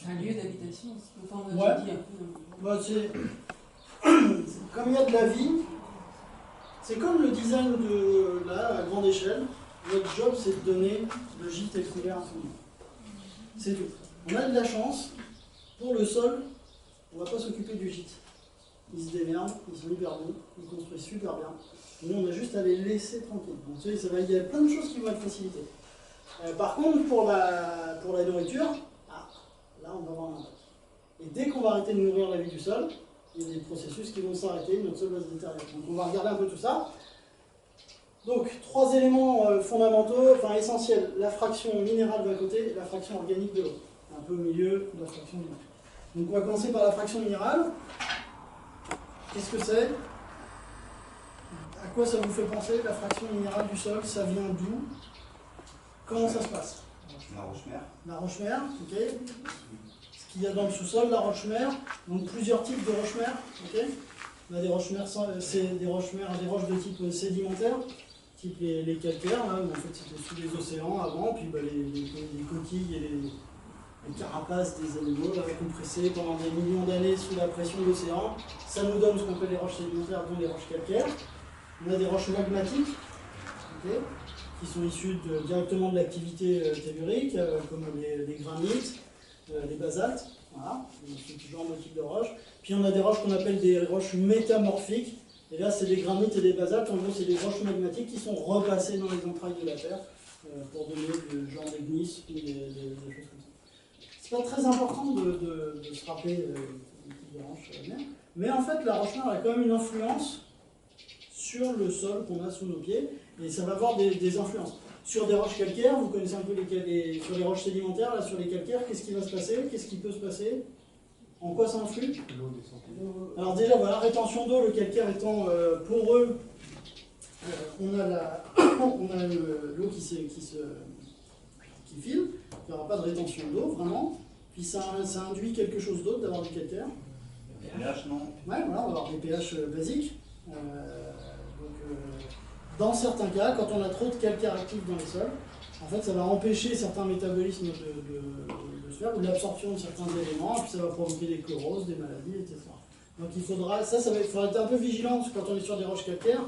C'est un lieu d'habitation, enfin, on Ouais. a dit un peu. Bah, comme il y a de la vie, c'est comme le design de là, à grande échelle. Notre job, c'est de donner le gîte et le couvert à tout le monde. C'est tout. On a de la chance. Pour le sol, on ne va pas s'occuper du gîte. Ils se démerdent, ils sont hyper bons, ils construisent super bien. Nous, on a juste à les laisser tranquilles. Donc, tu sais, il y a plein de choses qui vont être facilitées. Par contre, pour la nourriture, là, on va avoir un impact. Et dès qu'on va arrêter de nourrir la vie du sol, il y a des processus qui vont s'arrêter, notre sol va se détériorer. Donc, on va regarder un peu tout ça. Donc, 3 éléments fondamentaux, enfin essentiels. La fraction minérale d'un côté et la fraction organique de l'autre. Un peu au milieu de la fraction minérale. Donc, on va commencer par la fraction minérale. Qu'est-ce que c'est? À quoi ça vous fait penser, la fraction minérale du sol? Ça vient d'où? Comment ça se passe? La roche-mère. La roche-mère, ok. Ce qu'il y a dans le sous-sol, la roche-mère. Donc plusieurs types de roche-mère, ok. On a des roches-mères, c'est des roches-mères, des roches de type sédimentaire, type les calcaires, là, où en fait c'était sous les océans avant, puis les coquilles et les carapaces des animaux, là, compressées pendant des millions d'années sous la pression de l'océan. Ça nous donne ce qu'on appelle les roches sédimentaires, dont les roches calcaires. On a des roches magmatiques, okay, qui sont issues directement de l'activité tellurique, comme les granites, les basaltes, voilà, c'est ce genre de type de roches. Puis on a des roches qu'on appelle des roches métamorphiques, et là c'est des granites et des basaltes, en gros c'est des roches magmatiques qui sont repassées dans les entrailles de la Terre pour donner le genre des gneiss ou des choses comme ça. C'est pas très important de se rappeler des roches mères, mais en fait la roche mère a quand même une influence sur le sol qu'on a sous nos pieds, et ça va avoir des influences. Sur des roches calcaires, vous connaissez un peu sur les roches sédimentaires, là sur les calcaires, qu'est-ce qui va se passer? Qu'est-ce qui peut se passer? En quoi ça influe? Alors déjà, voilà, rétention d'eau, le calcaire étant poreux, on a l'eau qui file, il n'y aura pas de rétention d'eau, vraiment, puis ça induit quelque chose d'autre d'avoir du calcaire. pH, non? Ouais, voilà, on va avoir des pH basiques. Dans certains cas, quand on a trop de calcaire actif dans les sols, en fait, ça va empêcher certains métabolismes de se faire, ou l'absorption de certains éléments, et puis ça va provoquer des chloroses, des maladies, etc. Donc il faudra être un peu vigilant, parce que quand on est sur des roches calcaires,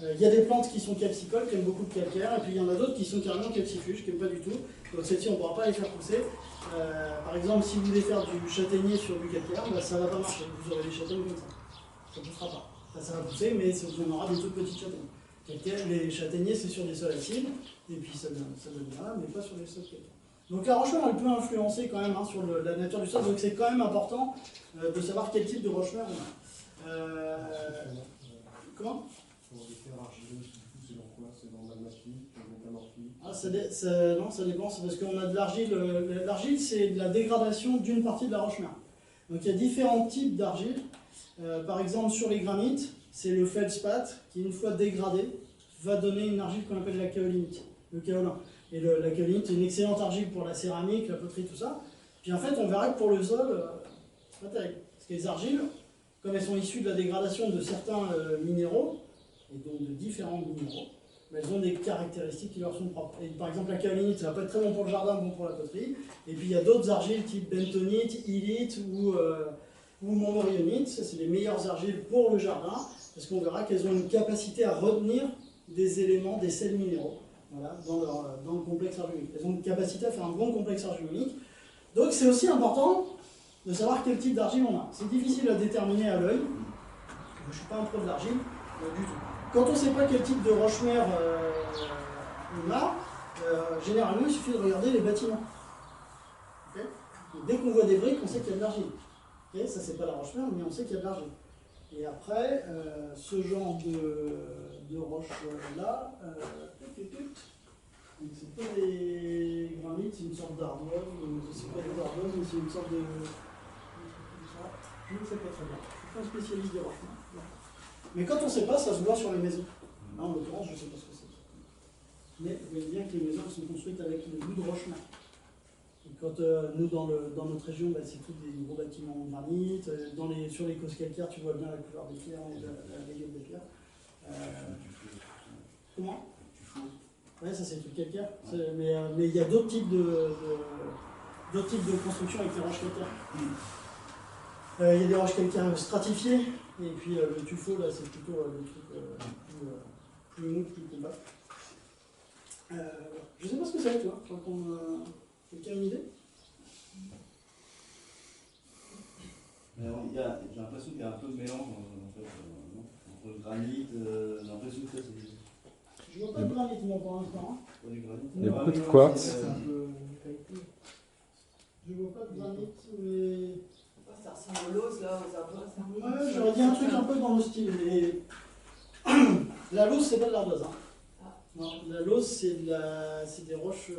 il y a des plantes qui sont calcicoles, qui aiment beaucoup de calcaire, et puis il y en a d'autres qui sont carrément calcifuges, qui n'aiment pas du tout. Donc celles-ci, on ne pourra pas les faire pousser. Par exemple, si vous voulez faire du châtaignier sur du calcaire, ça ne va pas marcher. Vous aurez des châtaignes comme ça. Ça ne poussera pas. Ça va pousser, mais on aura des toutes petites châtaignes. Les châtaigniers, c'est sur des sols acides, et puis ça donne là, mais pas sur les sols calcaires. Donc la roche-mère, elle peut influencer quand même sur la nature du sol, donc c'est quand même important de savoir quel type de roche-mère on a. Comment? C'est dans quoi? C'est dans magmatique, métamorphique? Non, ça dépend, c'est parce qu'on a de l'argile. L'argile, c'est de la dégradation d'une partie de la roche-mère. Donc il y a différents types d'argile. Par exemple, sur les granites, c'est le feldspath qui, une fois dégradé, va donner une argile qu'on appelle la kaolinite, le kaolin. Et la kaolinite est une excellente argile pour la céramique, la poterie, tout ça. Puis en fait, on verra que pour le sol, c'est pas terrible. Parce que les argiles, comme elles sont issues de la dégradation de certains minéraux, et donc de différents minéraux, elles ont des caractéristiques qui leur sont propres. Et par exemple, la kaolinite, ça va pas être très bon pour le jardin, bon pour la poterie. Et puis il y a d'autres argiles type bentonite, illite ou montmorillonite. Ça, c'est les meilleures argiles pour le jardin, parce qu'on verra qu'elles ont une capacité à retenir des éléments, des sels minéraux, voilà, dans le complexe argilonique. Elles ont une capacité à faire un bon complexe argilonique. Donc c'est aussi important de savoir quel type d'argile on a. C'est difficile à déterminer à l'œil. Je ne suis pas un pro de l'argile du tout. Quand on ne sait pas quel type de roche-mère on a, généralement il suffit de regarder les bâtiments. Okay, dès qu'on voit des briques, on sait qu'il y a de l'argile. Okay, ça c'est pas la roche-mère, mais on sait qu'il y a de l'argile. Et après, ce genre de roche-là, c'est pas des granites, c'est une sorte d'ardoise, c'est pas des ardoises, mais c'est une sorte de... Je ne sais pas très bien, je ne suis pas un spécialiste des roches. Mais quand on ne sait pas, ça se voit sur les maisons. Là, en l'occurrence, je ne sais pas ce que c'est. Mais vous voyez bien que les maisons sont construites avec le goût de roche-mère. Et quand nous, dans notre région, c'est tous des gros bâtiments en granit. Sur les causes calcaires, tu vois bien la couleur des pierres, la végétation des pierres. Comment? Ouais, ça c'est le truc calcaire. Mais il y a d'autres types d'autres types de constructions avec les roches calcaires. Il y a des roches calcaires stratifiées, et puis le tuffeau, là, c'est plutôt des trucs plus mous, plus compacts. Je sais pas ce que c'est, toi. Quelqu'un a une idée? J'ai l'impression qu'il y a un peu de mélange en fait, entre le granit, j'ai l'impression que ça c'est Je vois pas de granit, moi, pour l'instant. pas du granit. Il y a beaucoup de quartz. C'est un peu calculé. Je vois pas de granit, mais. Ça ressemble aux loses, là, aux ardoises. Ouais, j'aurais dit un truc un peu dans le style, mais. La lose, c'est pas de l'ardoise. Hein. Non, la lose, c'est des roches. Je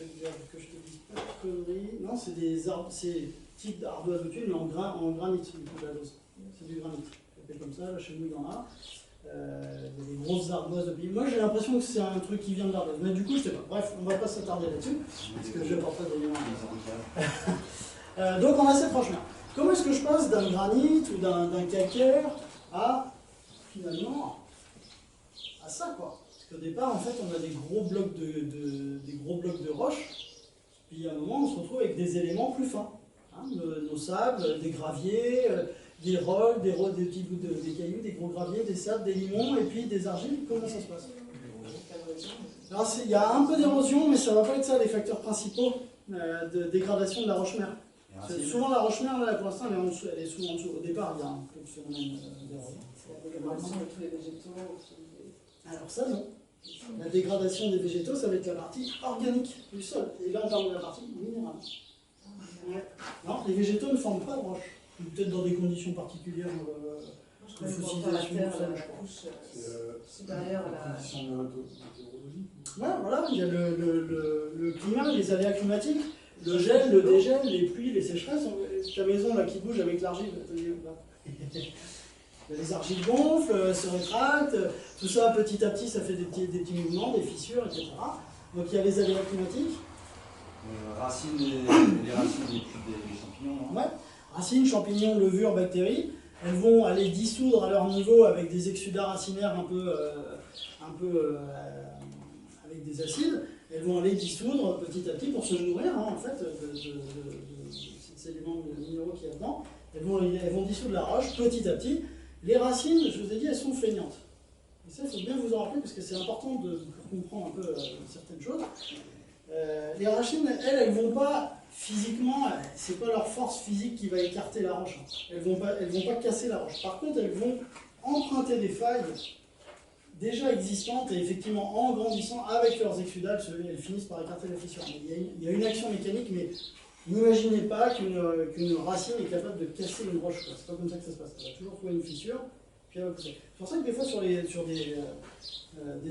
vais te dire que je te dise pas de conneries. Non, c'est des arbres, c'est type d'ardoise de tuile, mais en granit, du coup, la lose. C'est du granit. Ça fait comme ça, là, chez nous, il y en a. Il y a des grosses ardoises de pays. Moi, j'ai l'impression que c'est un truc qui vient de l'ardoise. Mais du coup, je sais pas. Bref, on va pas s'attarder là-dessus, parce que je n'apporte pas d'éléments. Donc, on a cette roche-là. Comment est-ce que je passe d'un granit ou d'un calcaire à, finalement, à ça, quoi? Parce qu'au départ, en fait, on a des gros blocs de roches, puis à un moment, on se retrouve avec des éléments plus fins. Hein, nos sables, des graviers, des rocs, des petits bouts des cailloux, des gros graviers, des sables, des limons, et puis des argiles. Comment ça se passe? Alors, il y a un peu d'érosion, mais ça ne va pas être ça les facteurs principaux de dégradation de la roche-mère. Souvent, la roche-mère, là, pour l'instant, elle est souvent en dessous. Au départ, il y a un peu de phénomène d'érosion. C'est la dégradation de tous les végétaux. Alors ça, non. La dégradation des végétaux, ça va être la partie organique du sol. Et là, on parle de la partie minérale. Ouais. Non, les végétaux ne forment pas de roche. Peut-être dans des conditions particulières de fossilisation. La couche supérieure à la... Ouais, voilà, il y a le climat, les aléas climatiques, le gel, le dégel, les pluies, les sécheresses. Ta maison là qui bouge avec l'argile. Les argiles gonflent, se rétractent, tout ça petit à petit ça fait des petits mouvements, des fissures, etc. Donc il y a les aléas climatiques. Les racines des champignons, non? Ouais. Racines, champignons, levures, bactéries, elles vont aller dissoudre à leur niveau avec des exsudats racinaires un peu avec des acides. Elles vont aller dissoudre petit à petit pour se nourrir en fait de ces éléments minéraux qu'il y a dedans. Elles vont dissoudre la roche petit à petit. Les racines, je vous ai dit, elles sont feignantes. Et ça, il faut bien vous en rappeler parce que c'est important pour comprendre un peu certaines choses. Les racines, elles vont pas physiquement, c'est pas leur force physique qui va écarter la roche. Elles vont pas casser la roche. Par contre, elles vont emprunter des failles déjà existantes et effectivement en grandissant avec leurs exsudats, elles finissent par écarter la fissure. Il y a une action mécanique, mais n'imaginez pas qu'une racine est capable de casser une roche. C'est pas comme ça que ça se passe. Elle va toujours trouver une fissure, puis elle va pousser. C'est pour ça que des fois sur des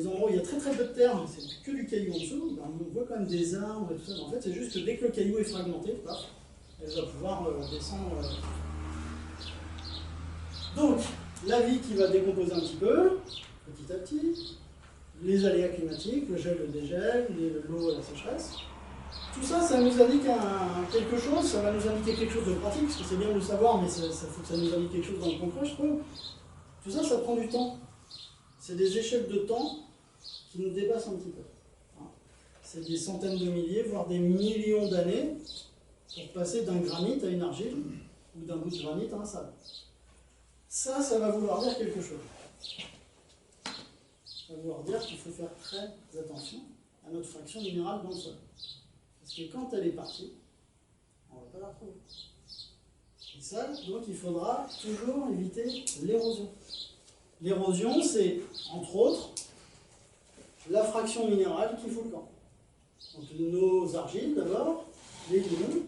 endroits où il y a très très peu de terre, c'est que du caillou en dessous, ben, on voit quand même des arbres et tout ça. En fait, c'est juste que dès que le caillou est fragmenté, paf, elle va pouvoir descendre. Donc, la vie qui va décomposer un petit peu, petit à petit, les aléas climatiques, le gel, le dégel, l'eau et la sécheresse. Tout ça, ça nous indique quelque chose, ça va nous indiquer quelque chose de pratique, parce que c'est bien de le savoir, mais ça faut que ça nous indique quelque chose dans le concret, je trouve. Tout ça, ça prend du temps. C'est des échelles de temps qui nous dépassent un petit peu. C'est des centaines de milliers, voire des millions d'années pour passer d'un granit à une argile, ou d'un bout de granit à un sable. Ça va vouloir dire quelque chose. Ça va vouloir dire qu'il faut faire très attention à notre fraction minérale dans le sol. Parce que quand elle est partie, on ne va pas la retrouver. Et ça, donc il faudra toujours éviter l'érosion. L'érosion, c'est, entre autres, la fraction minérale qui fout le camp. Donc nos argiles, d'abord, les limons.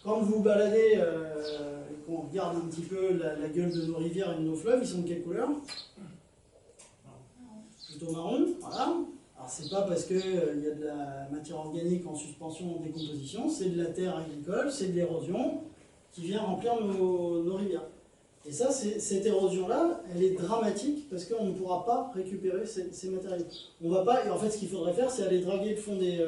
Quand vous baladez et qu'on regarde un petit peu la gueule de nos rivières et de nos fleuves, ils sont de quelle couleur? Plutôt marron, voilà. Alors c'est pas parce qu'il y a de la matière organique en suspension en décomposition, c'est de la terre agricole, c'est de l'érosion qui vient remplir nos rivières. Et ça, cette érosion-là, elle est dramatique parce qu'on ne pourra pas récupérer ces matériaux. On va pas, et en fait, ce qu'il faudrait faire, c'est aller draguer le fond des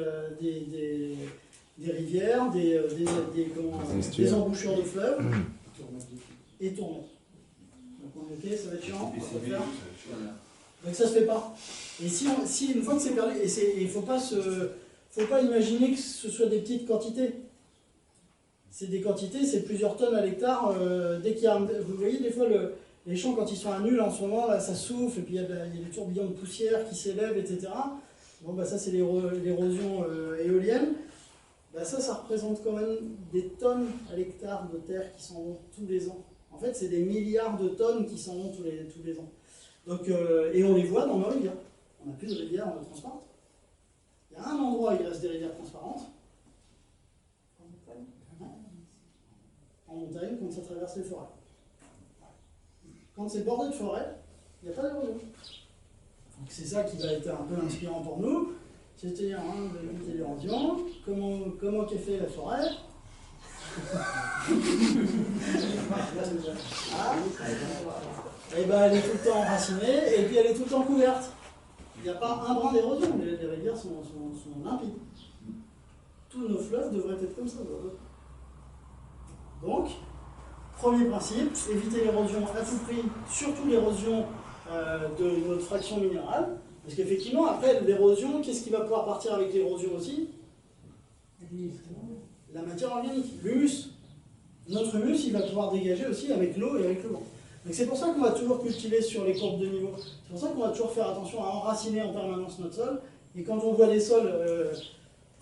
rivières, des embouchures de fleuves, et tourner. Donc on est ok, ça va être chiant, on va faire. Donc ça se fait pas. Et si une fois que c'est perdu, et il ne faut pas faut pas imaginer que ce soit des petites quantités. C'est des quantités, c'est plusieurs tonnes à l'hectare. Dès qu'il y a vous voyez des fois les champs quand ils sont à nul en ce moment, là ça souffle, et puis il y a des tourbillons de poussière qui s'élèvent, etc. Bon bah ça c'est l'érosion éolienne. Bah ça représente quand même des tonnes à l'hectare de terre qui s'en vont tous les ans. En fait c'est des milliards de tonnes qui s'en vont tous les ans. Donc, et on les voit dans nos rivières. On n'a plus de rivières transparentes. Il y a un endroit où il reste des rivières transparentes. En montagne, quand ça traverse les forêts. Quand c'est bordé de forêt, il n'y a pas d'érosion. Donc c'est ça qui va être un peu inspirant pour nous. C'est-à-dire, de limiter l'érosion. Comment qu'est fait la forêt? Et ben elle est tout le temps enracinée et puis elle est tout le temps couverte. Il n'y a pas un brin d'érosion, les rivières sont limpides. Tous nos fleuves devraient être comme ça. Donc, premier principe, éviter l'érosion à tout prix, surtout l'érosion de notre fraction minérale. Parce qu'effectivement, après l'érosion, qu'est-ce qui va pouvoir partir avec l'érosion aussi? La matière organique, l'humus. Notre humus, il va pouvoir dégager aussi avec l'eau et avec le vent. Donc c'est pour ça qu'on va toujours cultiver sur les courbes de niveau. C'est pour ça qu'on va toujours faire attention à enraciner en permanence notre sol. Et quand on voit des sols,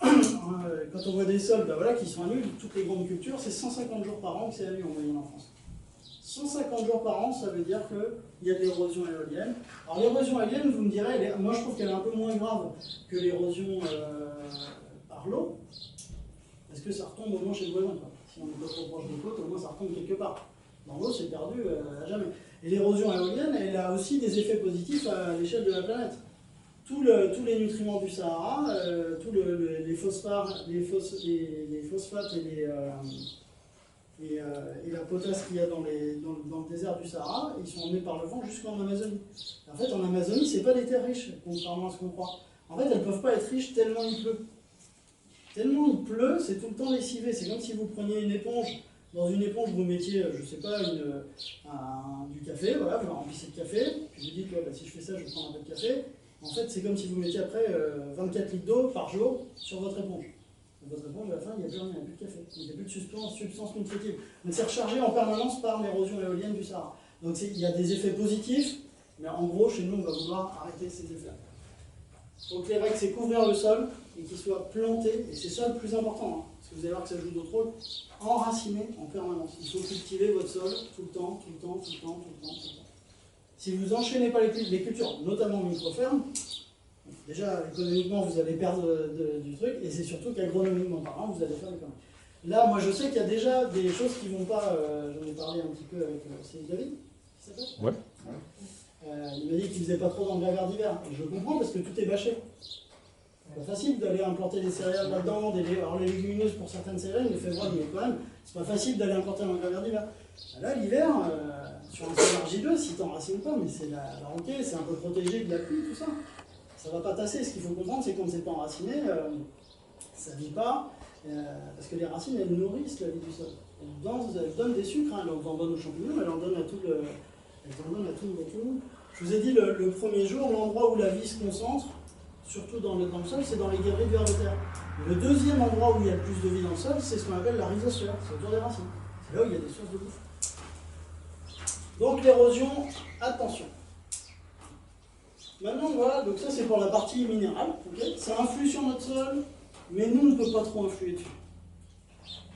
ben voilà, qui sont à nu, toutes les grandes cultures, c'est 150 jours par an que c'est à nu en moyenne en France. 150 jours par an, ça veut dire qu'il y a de l'érosion éolienne. Alors l'érosion éolienne, vous me direz, moi je trouve qu'elle est un peu moins grave que l'érosion par l'eau, parce que ça retombe au moins chez le voisin. Si on n'est pas trop proche des côtes, au moins ça retombe quelque part. Dans l'eau, c'est perdu à jamais. Et l'érosion éolienne, elle a aussi des effets positifs à l'échelle de la planète. Tous les nutriments du Sahara, les phosphates et la potasse qu'il y a dans le désert du Sahara, ils sont emmenés par le vent jusqu'en Amazonie. En fait, en Amazonie, c'est pas des terres riches, contrairement à ce qu'on croit. En fait, elles ne peuvent pas être riches tellement il pleut. Tellement il pleut, c'est tout le temps lessivé. C'est comme si vous preniez une éponge. Dans une éponge, vous mettiez, je sais pas, du café, voilà, vous remplissez de café, puis vous dites, si je fais ça, je vais prendre un peu de café. En fait, c'est comme si vous mettiez après 24 litres d'eau par jour sur votre éponge. Donc, votre éponge, à la fin, il n'y a plus rien, il n'y a plus de café, il n'y a plus de substance nutritive. Donc c'est rechargé en permanence par l'érosion éolienne du Sahara. Donc il y a des effets positifs, mais en gros, chez nous, on va vouloir arrêter ces effets. Donc les règles, c'est couvrir le sol et qu'il soit planté, et c'est ça le plus important, parce que vous allez voir que ça joue d'autres rôles, enraciné en permanence. Il faut cultiver votre sol tout le temps. Si vous n'enchaînez pas les cultures, notamment micro-fermes, déjà économiquement vous allez perdre du truc, et c'est surtout qu'agronomiquement parlant, vous allez faire des conneries. Là, moi je sais qu'il y a déjà des choses qui ne vont pas, j'en ai parlé un petit peu avec David, ça s'appelle ? Ouais. Il m'a dit qu'il ne faisait pas trop d'engrais verts d'hiver. Je comprends parce que tout est bâché. C'est pas facile d'aller implanter des céréales là-dedans, alors les légumineuses pour certaines céréales, il les fait voir, mais quand même, c'est pas facile d'aller implanter un engrais vert d'hiver. Là, l'hiver, sur un sol argileux, si tu n'enracines pas, mais c'est la roquette, c'est un peu protégé de la pluie, tout ça. Ça va pas tasser. Ce qu'il faut comprendre, c'est que quand c'est pas enraciné, ça vit pas, parce que les racines, elles nourrissent la vie du sol. Elles donnent des sucres, elles en donnent aux champignons, elles en donnent à tout le monde. Je vous ai dit, le premier jour, l'endroit où la vie se concentre, surtout dans le sol, c'est dans les galeries de vers de terre. Le deuxième endroit où il y a le plus de vie dans le sol, c'est ce qu'on appelle la rhizosphère, c'est autour des racines. C'est là où il y a des sources de bouffe. Donc l'érosion, attention. Maintenant, voilà, donc ça c'est pour la partie minérale. Okay, ça influe sur notre sol, mais nous, on ne peut pas trop influer dessus.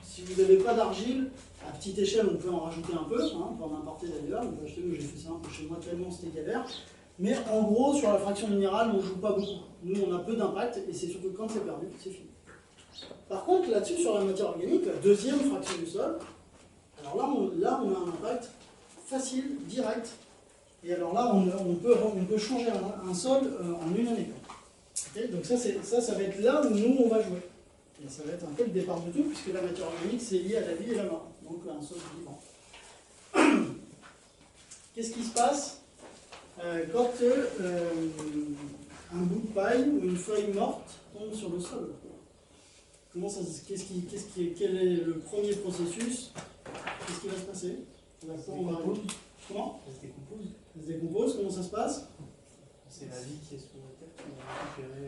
Si vous n'avez pas d'argile, à petite échelle, on peut en rajouter un peu, on peut en importer d'ailleurs. J'ai fait ça un peu chez moi tellement c'était galère. Mais en gros, sur la fraction minérale, on ne joue pas beaucoup. Nous, on a peu d'impact, et c'est surtout quand c'est perdu, c'est fini. Par contre, là-dessus, sur la matière organique, la deuxième fraction du sol, alors là, on a un impact facile, direct. Et alors là, on peut changer un sol en une année. Okay, donc ça va être là où nous, on va jouer. Et ça va être un peu le départ de tout, puisque la matière organique, c'est lié à la vie et la mort. Donc un sol vivant. Qu'est-ce qui se passe quand un bout de paille ou une feuille morte tombe sur le sol? Quel est le premier processus? Qu'est-ce qui va se passer? Comment? Elle se décompose. Elle se décompose, comment ça se passe? C'est la vie qui est sous la terre qui va récupérer.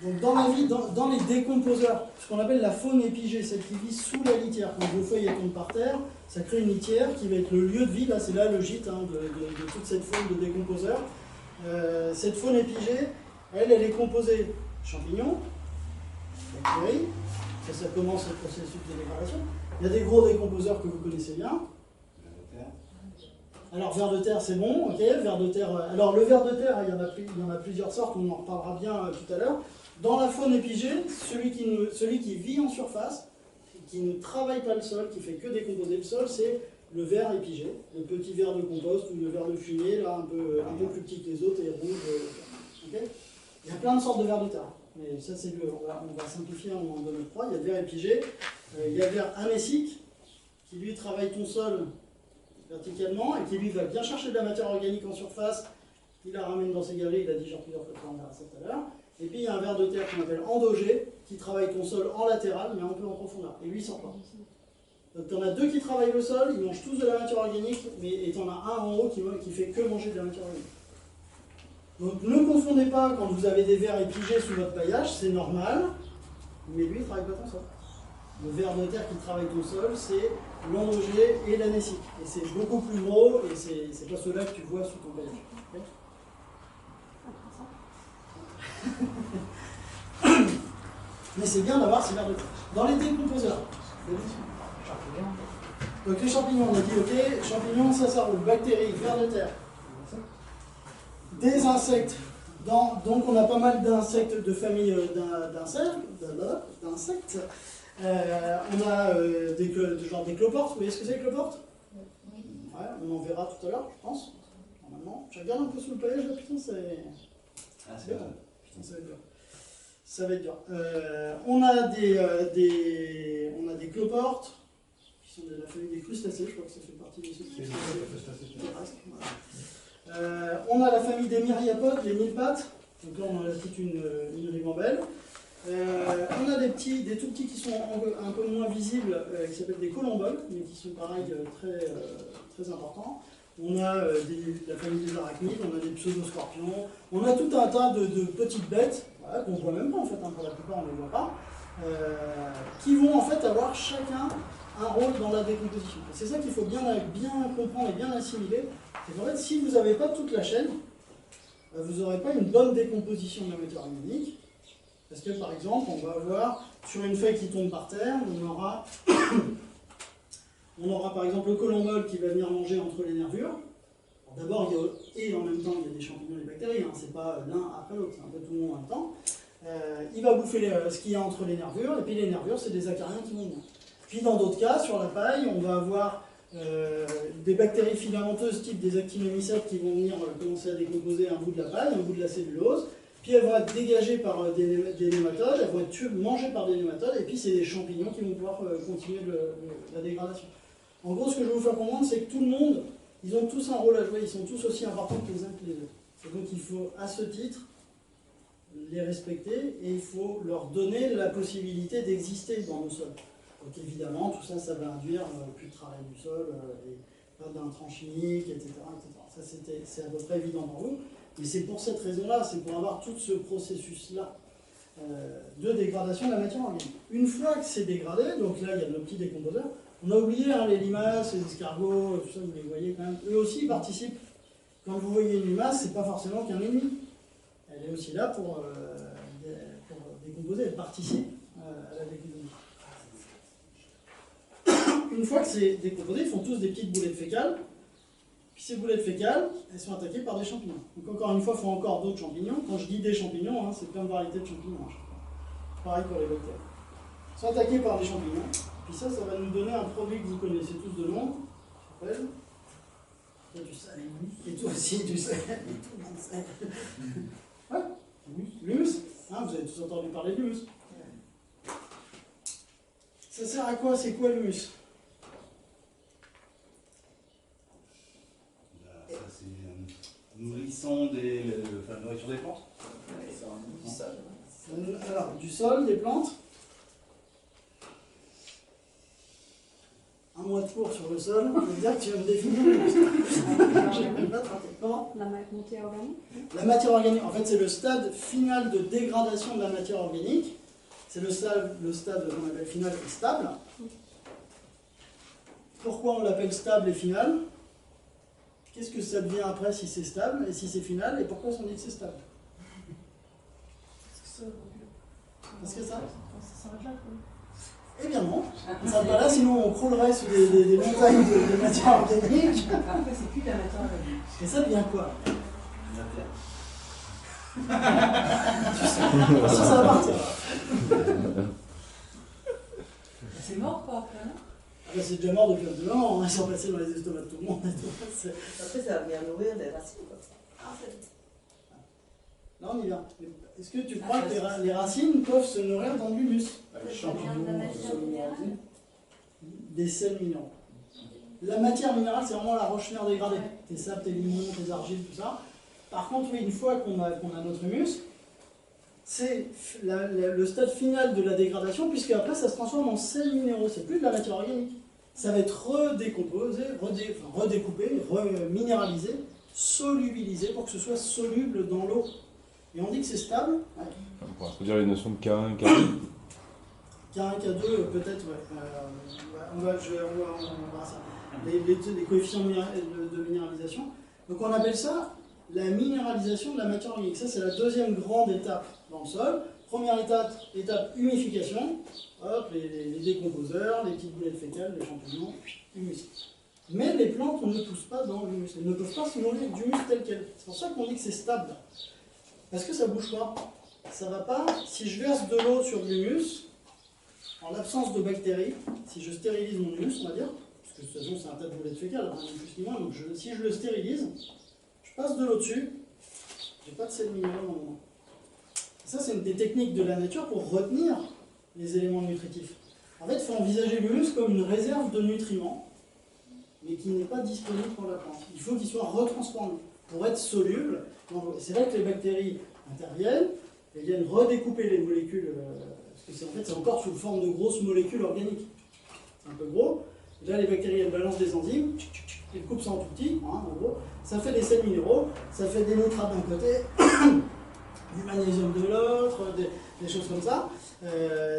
Donc dans la vie, dans les décomposeurs, ce qu'on appelle la faune épigée, celle qui vit sous la litière, quand vos feuilles tombent par terre, ça crée une litière qui va être le lieu de vie, là c'est là le gîte de toute cette faune de décomposeurs. Cette faune épigée, elle est composée de champignons, bactéries, ça commence le processus de dégradation. Il y a des gros décomposeurs que vous connaissez bien. Alors, ver de terre, c'est bon, ok, ver de terre. Alors, le ver de terre, il y en a plusieurs sortes, on en reparlera bien tout à l'heure. Dans la faune épigée, celui qui vit en surface, qui ne travaille pas le sol, qui fait que décomposer le sol, c'est le ver épigé, le petit ver de compost ou le ver de fumier, là, un peu plus petit que les autres et rouge. Okay. Il y a plein de sortes de vers de terre, mais ça, c'est on va simplifier en 2003. Il y a le ver épigé, il y a le ver anécique, qui lui travaille ton sol verticalement et qui lui va bien chercher de la matière organique en surface, il la ramène dans ses galeries, il a dit genre plusieurs fois, on verra ça tout à l'heure. Et puis il y a un ver de terre qu'on appelle endogé, qui travaille ton sol en latéral, mais un peu en profondeur, et lui il sort pas. Donc tu en as deux qui travaillent le sol, ils mangent tous de la matière organique, et tu en as un en haut qui fait que manger de la matière organique. Donc ne confondez pas quand vous avez des vers épigés sous votre paillage, c'est normal, mais lui il ne travaille pas ton sol. Le ver de terre qui travaille ton sol, c'est l'endogé et l'anécique. Et c'est beaucoup plus gros, et c'est pas ceux-là que tu vois sous ton paillage. Okay. Mais c'est bien d'avoir ces vers de terre. Dans les décomposeurs, donc les champignons, on a dit ok, champignons, ça roule, bactéries, vers de terre, des insectes. Donc on a pas mal d'insectes de famille d'insectes. On a des cloportes. Vous voyez ce que c'est, cloportes? Ouais, on en verra tout à l'heure, je pense. Normalement. Je regarde un peu sous le paillage, là, putain, c'est. Ah, c'est bon. Putain, ça va être dur. Ça va être dur. On a des cloportes, qui sont de la famille des crustacés, je crois que ça fait partie des crustacés. On a la famille des myriapodes, les mille pattes. Donc là, on en a toute une ribambelle. On a des tout petits qui sont un peu moins visibles, qui s'appellent des colomboles, mais qui sont pareil très importants. On a la famille des arachnides, on a des pseudoscorpions, on a tout un tas de petites bêtes, voilà, qu'on ne voit même pas en fait, hein, pour la plupart on ne les voit pas, qui vont en fait avoir chacun un rôle dans la décomposition. C'est ça qu'il faut bien comprendre et bien assimiler, c'est qu'en fait si vous n'avez pas toute la chaîne, vous n'aurez pas une bonne décomposition de la matière organique. Parce que par exemple, on va avoir, sur une feuille qui tombe par terre, on aura par exemple le colombole qui va venir manger entre les nervures. D'abord, et en même temps, il y a des champignons et des bactéries, hein, c'est pas l'un après l'autre, c'est un peu tout le monde en même temps. Il va bouffer ce qu'il y a entre les nervures, et puis les nervures, c'est des acariens qui vont venir. Puis dans d'autres cas, sur la paille, on va avoir des bactéries filamenteuses type des actinomycètes qui vont venir commencer à décomposer un bout de la paille, un bout de la cellulose. Puis elles vont être dégagées par des nématodes, elles vont être mangées par des nématodes, et puis c'est des champignons qui vont pouvoir continuer la dégradation. En gros, ce que je veux vous faire comprendre, c'est que tout le monde, ils ont tous un rôle à jouer, ils sont tous aussi importants que les uns que les autres. Et donc il faut, à ce titre, les respecter, et il faut leur donner la possibilité d'exister dans nos sols. Donc évidemment, tout ça, ça va induire plus de travail du sol, et pas d'intrants chimiques, etc. Ça, c'est à peu près évident pour vous. Et c'est pour cette raison-là, c'est pour avoir tout ce processus-là de dégradation de la matière organique. Une fois que c'est dégradé, donc là il y a nos petits décomposeurs, on a oublié hein, les limaces, les escargots, tout ça, vous les voyez quand même, eux aussi ils participent. Quand vous voyez une limace, c'est pas forcément qu'un ennemi. Elle est aussi là pour décomposer, elle participe à la décomposition. Une fois que c'est décomposé, ils font tous des petites boulettes fécales. Puis ces boulettes fécales, elles sont attaquées par des champignons. Donc encore une fois, il faut encore d'autres champignons. Quand je dis des champignons, hein, c'est plein de variétés de champignons. Hein. Pareil pour les bactéries. Ils sont attaqués par des champignons. Puis ça va nous donner un produit que vous connaissez tous de nom, qui s'appelle... Toi tu sais, et toi aussi tu sais, et tout le monde sait. Ouais, l'humus. Hein, vous avez tous entendu parler de l'humus. Ça sert à quoi? C'est quoi l'humus? Nourrisson nourriture des plantes. Alors, du sol, des plantes. Un mois de cours sur le sol, je veux dire que tu vas me définir le muscle. J'ai même pas traité. Comment? La matière organique. La matière organique, en fait, c'est le stade final de dégradation de la matière organique. C'est le stade qu'on appelle final et stable. Pourquoi on l'appelle stable et final? Qu'est-ce que ça devient après si c'est stable et si c'est final? Et pourquoi on dit que c'est stable? Parce que ça? Ça s'arrête là, quoi. Eh bien non, ça s'arrête pas là, sinon on croulerait sous des montagnes de matière organique. Après, c'est plus de la matière organique. Et ça devient quoi? La terre. Tu sais, ça va partir. C'est mort, quoi, après, non? Ah ben, c'est déjà mort depuis un peu longtemps, hein. Ils sont passés dans les estomacs de tout le monde. Après, ça va venir nourrir des racines, quoi. Ah, Là on y vient. Est-ce que tu crois que les racines peuvent se nourrir dans de l'humus? Les champignons, sol minéralisé. Des sels minéraux. La matière minérale, c'est vraiment la roche mère dégradée. Tes sables, tes limons, tes argiles, tout ça. Par contre, oui, une fois qu'on a notre humus, c'est le stade final de la dégradation, puisque après ça se transforme en sels minéraux. C'est plus de la matière organique. Ça va être redécomposé, redécoupé, reminéralisé, solubilisé pour que ce soit soluble dans l'eau. Et on dit que c'est stable. Ouais. On pourrait introduire les notions de K1, K2. K1, K2, peut-être, ouais. On va voir ça. Les coefficients de minéralisation. Donc on appelle ça la minéralisation de la matière organique. Ça, c'est la deuxième grande étape dans le sol. Première étape humification. Hop, les décomposeurs, les petites boulettes fécales, les champignons, humus. Mais les plantes ne poussent pas dans l'humus. Elles ne peuvent pas se nourrir d'humus tel quel. C'est pour ça qu'on dit que c'est stable. Parce que ça bouge pas. Ça va pas. Si je verse de l'eau sur de l'humus, en l'absence de bactéries, si je stérilise mon humus, on va dire, parce que de toute façon c'est un tas de boulettes fécales, ni plus ni moins, donc si je le stérilise, je passe de l'eau dessus, j'ai pas de sel minéraux dans mon eau. Ça, c'est une des techniques de la nature pour retenir les éléments nutritifs. En fait, il faut envisager l'humus comme une réserve de nutriments, mais qui n'est pas disponible pour la plante. Il faut qu'il soit retransformé pour être soluble dans l'eau. C'est vrai que les bactéries interviennent, elles viennent redécouper les molécules, parce que c'est encore sous forme de grosses molécules organiques. C'est un peu gros. Et là, les bactéries, elles balancent des enzymes, elles coupent ça en tout petit, hein, en gros. Ça fait des sels minéraux, ça fait des nitrates d'un côté, du magnésium de l'autre, des choses comme ça,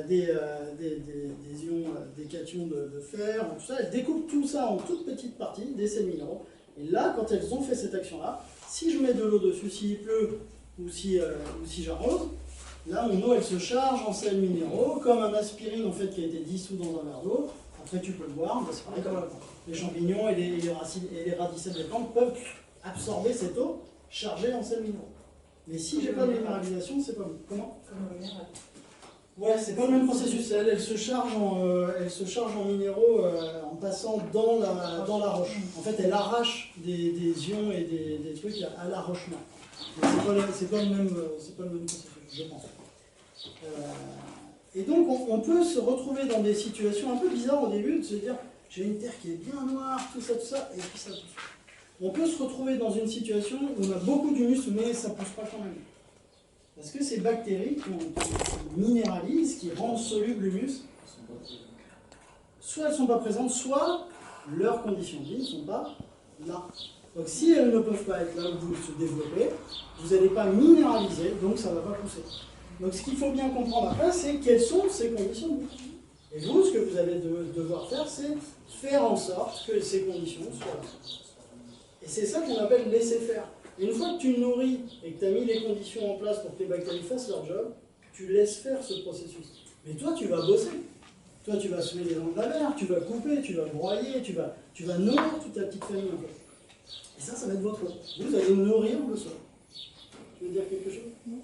des ions, des cations de fer, tout ça. Elles découpent tout ça en toutes petites parties, des sels minéraux. Et là, quand elles ont fait cette action-là, si je mets de l'eau dessus, s'il pleut ou si j'arrose, là, mon eau, elle se charge en sels minéraux, comme un aspirine en fait, qui a été dissous dans un verre d'eau. Après, tu peux le boire, c'est pareil comme la plante. Les champignons et les radicelles des plantes peuvent absorber cette eau chargée en sels minéraux. Mais si j'ai pas de minéralisation, c'est pas bon. Comment? Comme le minéral. Ouais, c'est pas le même processus. Elle se charge en minéraux en passant dans la roche. En fait, elle arrache des ions et des trucs à la roche mère. C'est pas le même processus, je pense. Et donc, on peut se retrouver dans des situations un peu bizarres au début, de se dire, j'ai une terre qui est bien noire, tout ça, et puis ça pousse. On peut se retrouver dans une situation où on a beaucoup d'humus, mais ça ne pousse pas quand même. Parce que ces bactéries qui minéralisent, qui rendent soluble l'humus, soit elles ne sont pas présentes, soit leurs conditions de vie ne sont pas là. Donc si elles ne peuvent pas être là où vous se développez, vous n'allez pas minéraliser, donc ça ne va pas pousser. Donc ce qu'il faut bien comprendre après, c'est quelles sont ces conditions de vie. Et vous, ce que vous allez devoir faire, c'est faire en sorte que ces conditions soient là. Et c'est ça qu'on appelle laisser faire. Et une fois que tu nourris et que tu as mis les conditions en place pour que les bactéries fassent leur job, tu laisses faire ce processus. Mais toi, tu vas bosser. Toi, tu vas semer les dents de la mer, tu vas couper, tu vas broyer, tu vas nourrir toute ta petite famille en fait. Et ça va être votre rôle. Vous allez nourrir le sol. Tu veux dire quelque chose? Non.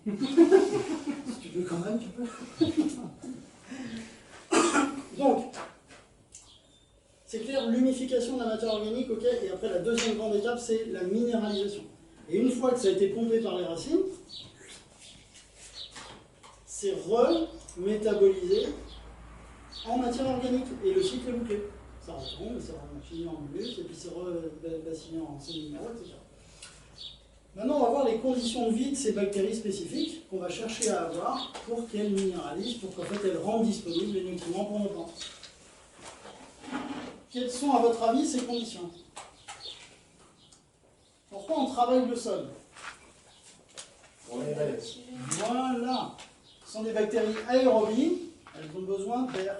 Si tu veux quand même, tu peux. Donc, c'est clair, l'humification de la matière organique, ok, et après la deuxième grande étape, c'est la minéralisation. Et une fois que ça a été pompé par les racines, c'est remétabolisé en matière organique, et le cycle est bouclé. Ça retombe, ça finit en humus, et puis c'est rebassiné en sels minéraux, etc. Maintenant, on va voir les conditions de vie de ces bactéries spécifiques qu'on va chercher à avoir pour qu'elles minéralisent, pour qu'en fait elles rendent disponibles les nutriments pour nos plantes. quelles sont à votre avis ces conditions? Pourquoi on travaille le sol? Voilà. Ce sont des bactéries aérobies, elles ont besoin d'air.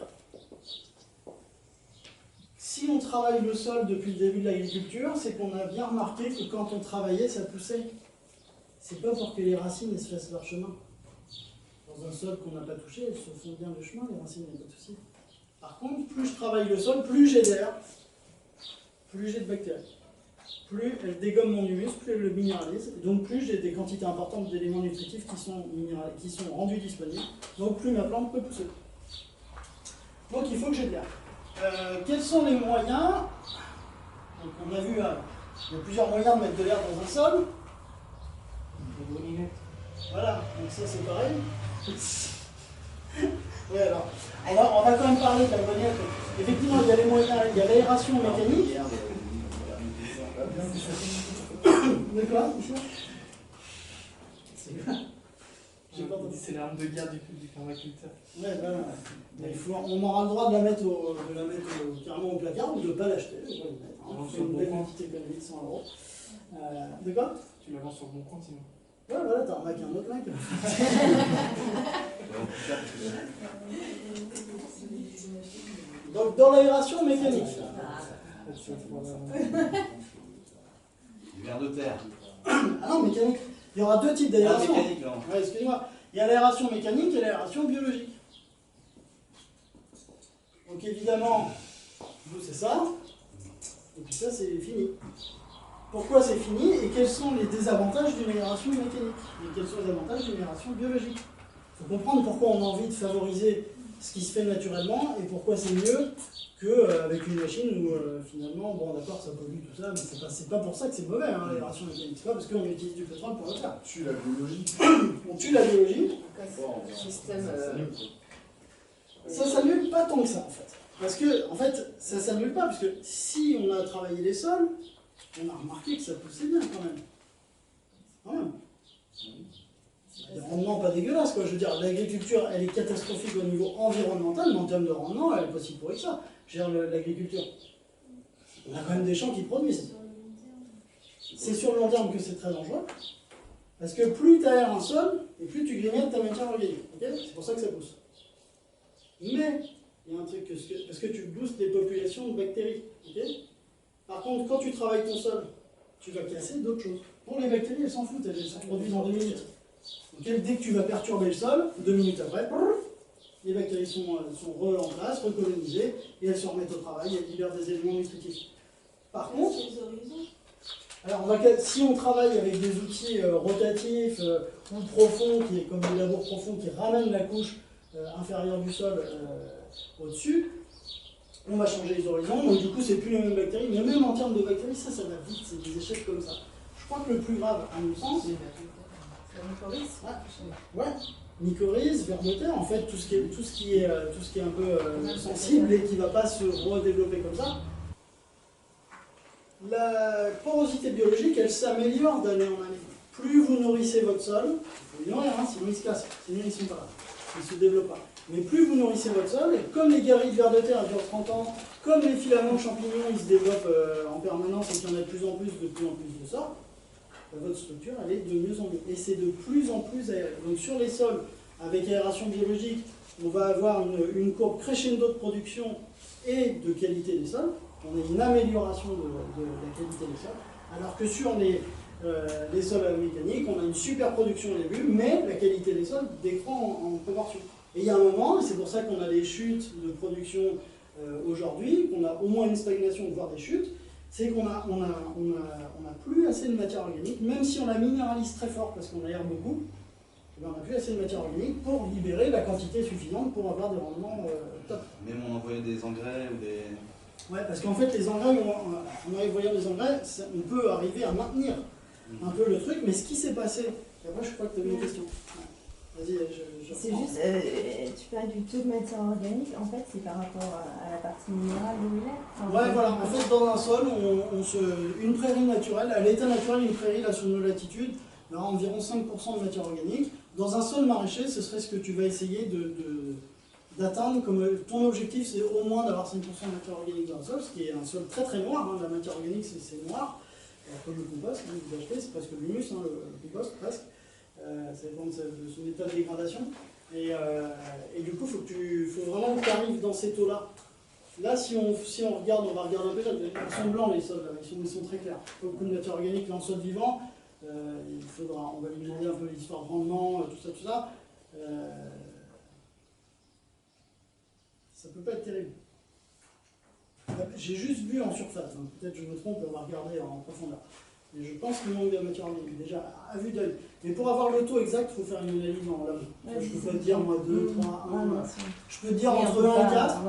Si on travaille le sol depuis le début de l'agriculture, c'est qu'on a bien remarqué que quand on travaillait, ça poussait. C'est pas pour que les racines elles se fassent leur chemin. Dans un sol qu'on n'a pas touché, elles se font bien le chemin, les racines, il n'y a pas de souci. Par contre, plus je travaille le sol, plus j'ai d'air, plus j'ai de bactéries. Plus elles dégomment mon humus, plus elles le minéralisent, et donc plus j'ai des quantités importantes d'éléments nutritifs qui sont rendus disponibles, donc plus ma plante peut pousser. Donc il faut que j'ai de l'air. Quels sont les moyens? Donc on a vu, il y a plusieurs moyens de mettre de l'air dans un sol. Voilà, donc ça c'est pareil. Oui, alors, on va quand même parler de la l'ammoniac. Effectivement, il y a les moyens, il y a l'aération mécanique. De quoi? C'est l'arme de guerre du permaculteur. Ouais, voilà. Mais on aura le droit de la mettre, carrément au placard ou de ne pas l'acheter. On fait une belle quantité économique de 100 €. De quoi? Tu la vends sur le bon compte sinon. Ouais, voilà, t'as remarqué un autre mec. Donc, dans l'aération mécanique. Du ver de terre. Ah non, mécanique. Il y aura deux types d'aération. Ah, mécanique, non. Ouais, excusez-moi. Il y a l'aération mécanique et l'aération biologique. Donc évidemment, vous c'est ça. Et puis ça c'est fini. Pourquoi c'est fini et quels sont les désavantages d'une aération mécanique? Et quels sont les avantages d'une aération biologique? Il faut comprendre pourquoi on a envie de favoriser ce qui se fait naturellement et pourquoi c'est mieux qu'avec une machine où finalement, bon d'accord, ça pollue tout ça, mais c'est pas pour ça que c'est mauvais, hein, l'aération mécanique. C'est pas parce qu'on utilise du pétrole pour le faire. On tue la biologie. On tue la biologie. Système. Ça s'annule pas tant que ça en fait. Parce que, en fait, ça s'annule pas, parce que si on a travaillé les sols, on a remarqué que ça poussait bien quand même. Quand même. Des rendements pas dégueulasses, quoi. Je veux dire, l'agriculture, elle est catastrophique au niveau environnemental, mais en termes de rendement, elle est pas si pourrie que ça. Je veux dire, l'agriculture. On a quand même des champs qui produisent. C'est sur le long terme que c'est très dangereux. Parce que plus tu aères un sol, et plus tu grignotes ta matière organique. Okay, c'est pour ça que ça pousse. Mais, il y a un truc, parce que tu boostes les populations de bactéries. Okay, par contre, quand tu travailles ton sol, tu vas casser d'autres choses. Pour les bactéries, elles s'en foutent, elles se produisent en 2 minutes. Okay, dès que tu vas perturber le sol, 2 minutes après, les bactéries sont en place, recolonisées, et elles se remettent au travail, elles libèrent des éléments nutritifs. Par contre, alors si on travaille avec des outils rotatifs ou profonds, comme des labours profonds qui ramènent la couche inférieure du sol au-dessus, on va changer les horizons, donc du coup c'est plus les mêmes bactéries, mais même en termes de bactéries, ça va vite, c'est des échecs comme ça. Je crois que le plus grave, à mon sens, c'est mycorhizes, vers de terre, en fait tout ce qui est un peu sensible et qui ne va pas se redévelopper comme ça. La porosité biologique, elle s'améliore d'année en année. Plus vous nourrissez votre sol, il faut les nourrir, hein, sinon ils se cassent, sinon ils ne sont pas là, ils ne se développent pas. Mais plus vous nourrissez votre sol, et comme les galeries de vers de terre durent 30 ans, comme les filaments de champignons ils se développent en permanence et qu'il y en a de plus en plus de sortes, votre structure elle est de mieux en mieux. Et c'est de plus en plus aéré. Donc sur les sols, avec aération biologique, on va avoir une courbe crescendo de production et de qualité des sols. On a une amélioration de la qualité des sols. Alors que sur les sols mécaniques, on a une super production au début, mais la qualité des sols décroît en proportion. Et il y a un moment, et c'est pour ça qu'on a des chutes de production aujourd'hui, qu'on a au moins une stagnation, voire des chutes, c'est qu'on a plus assez de matière organique, même si on la minéralise très fort parce qu'on aère beaucoup, on n'a plus assez de matière organique pour libérer la quantité suffisante pour avoir des rendements top. Même en envoyant des engrais ou des... Ouais, parce qu'en fait, les engrais, en envoyant des engrais, on peut arriver à maintenir un peu le truc, mais ce qui s'est passé, et après je crois que tu avais une question. Vas-y, c'est juste, tu parles du taux de matière organique, en fait c'est par rapport à la partie minérale de l'air. Ouais, voilà, en fait dans un sol, une prairie naturelle, à l'état naturel, une prairie là sur nos latitudes, il y aura environ 5% de matière organique. Dans un sol maraîcher, ce serait ce que tu vas essayer d'atteindre, comme ton objectif c'est au moins d'avoir 5% de matière organique dans le sol, ce qui est un sol très très noir, hein, la matière organique c'est noir, comme le compost, hein, vous achetez, c'est presque de l'humus, hein, le compost presque, ça dépend de son état de dégradation, et du coup il faut vraiment que tu arrives dans ces taux-là. Là si on regarde, on va regarder un peu, ils sont blancs les sols, là, ils sont très clairs, beaucoup de matière organique dans le sol vivant, on va lui demander un peu l'histoire de rendement, tout ça. Ça peut pas être terrible. J'ai juste vu en surface, hein. Peut-être je me trompe, on va regarder en profondeur. Mais je pense qu'il manque de matière organique, déjà à vue d'œil. Mais pour avoir le taux exact, il faut faire une analyse en labo. Je peux pas te dire moi 2, 3, 1. Je peux te dire entre 1 et 4.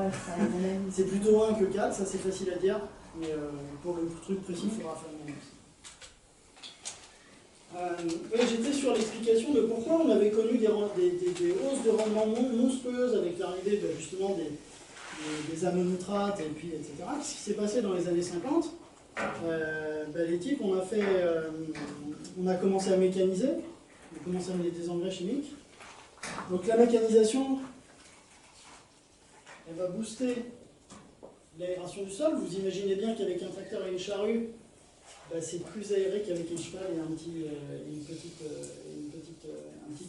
C'est plutôt 1 que 4, ça c'est facile à dire. Mais pour le truc précis, il faudra faire une analyse. J'étais sur l'explication de pourquoi on avait connu des hausses de rendement monstrueuses avec l'arrivée justement des ammonitrates et puis etc. Ce qui s'est passé dans les années 50, les types, on a commencé à mécaniser, on a commencé à mettre des engrais chimiques. Donc la mécanisation, elle va booster l'aération du sol. Vous imaginez bien qu'avec un tracteur et une charrue, c'est plus aéré qu'avec un cheval et un petit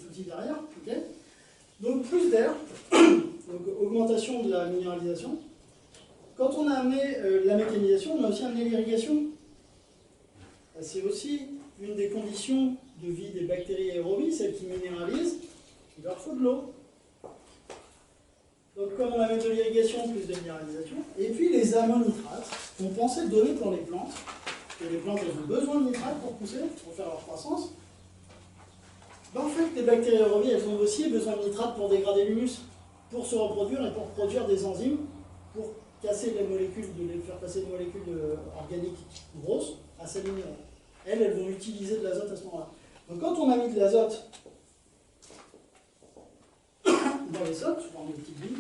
outil derrière. Okay, donc plus d'air, donc augmentation de la minéralisation. Quand on a amené la mécanisation, on a aussi amené l'irrigation. C'est aussi une des conditions de vie des bactéries aérobies, celles qui minéralisent, il leur faut de l'eau. Donc comme on amène de l'irrigation, plus de minéralisation. Et puis les ammonitrates qu'on pensait donner pour les plantes, que les plantes elles ont besoin de nitrates pour pousser, pour faire leur croissance. En fait, les bactéries aérobies, elles ont aussi besoin de nitrates pour dégrader l'humus, pour se reproduire et pour produire des enzymes, pour casser les molécules, faire passer des molécules organiques grosses à ces minéraux. Elles vont utiliser de l'azote à ce moment-là. Donc quand on a mis de l'azote dans les sols, souvent des petites billes,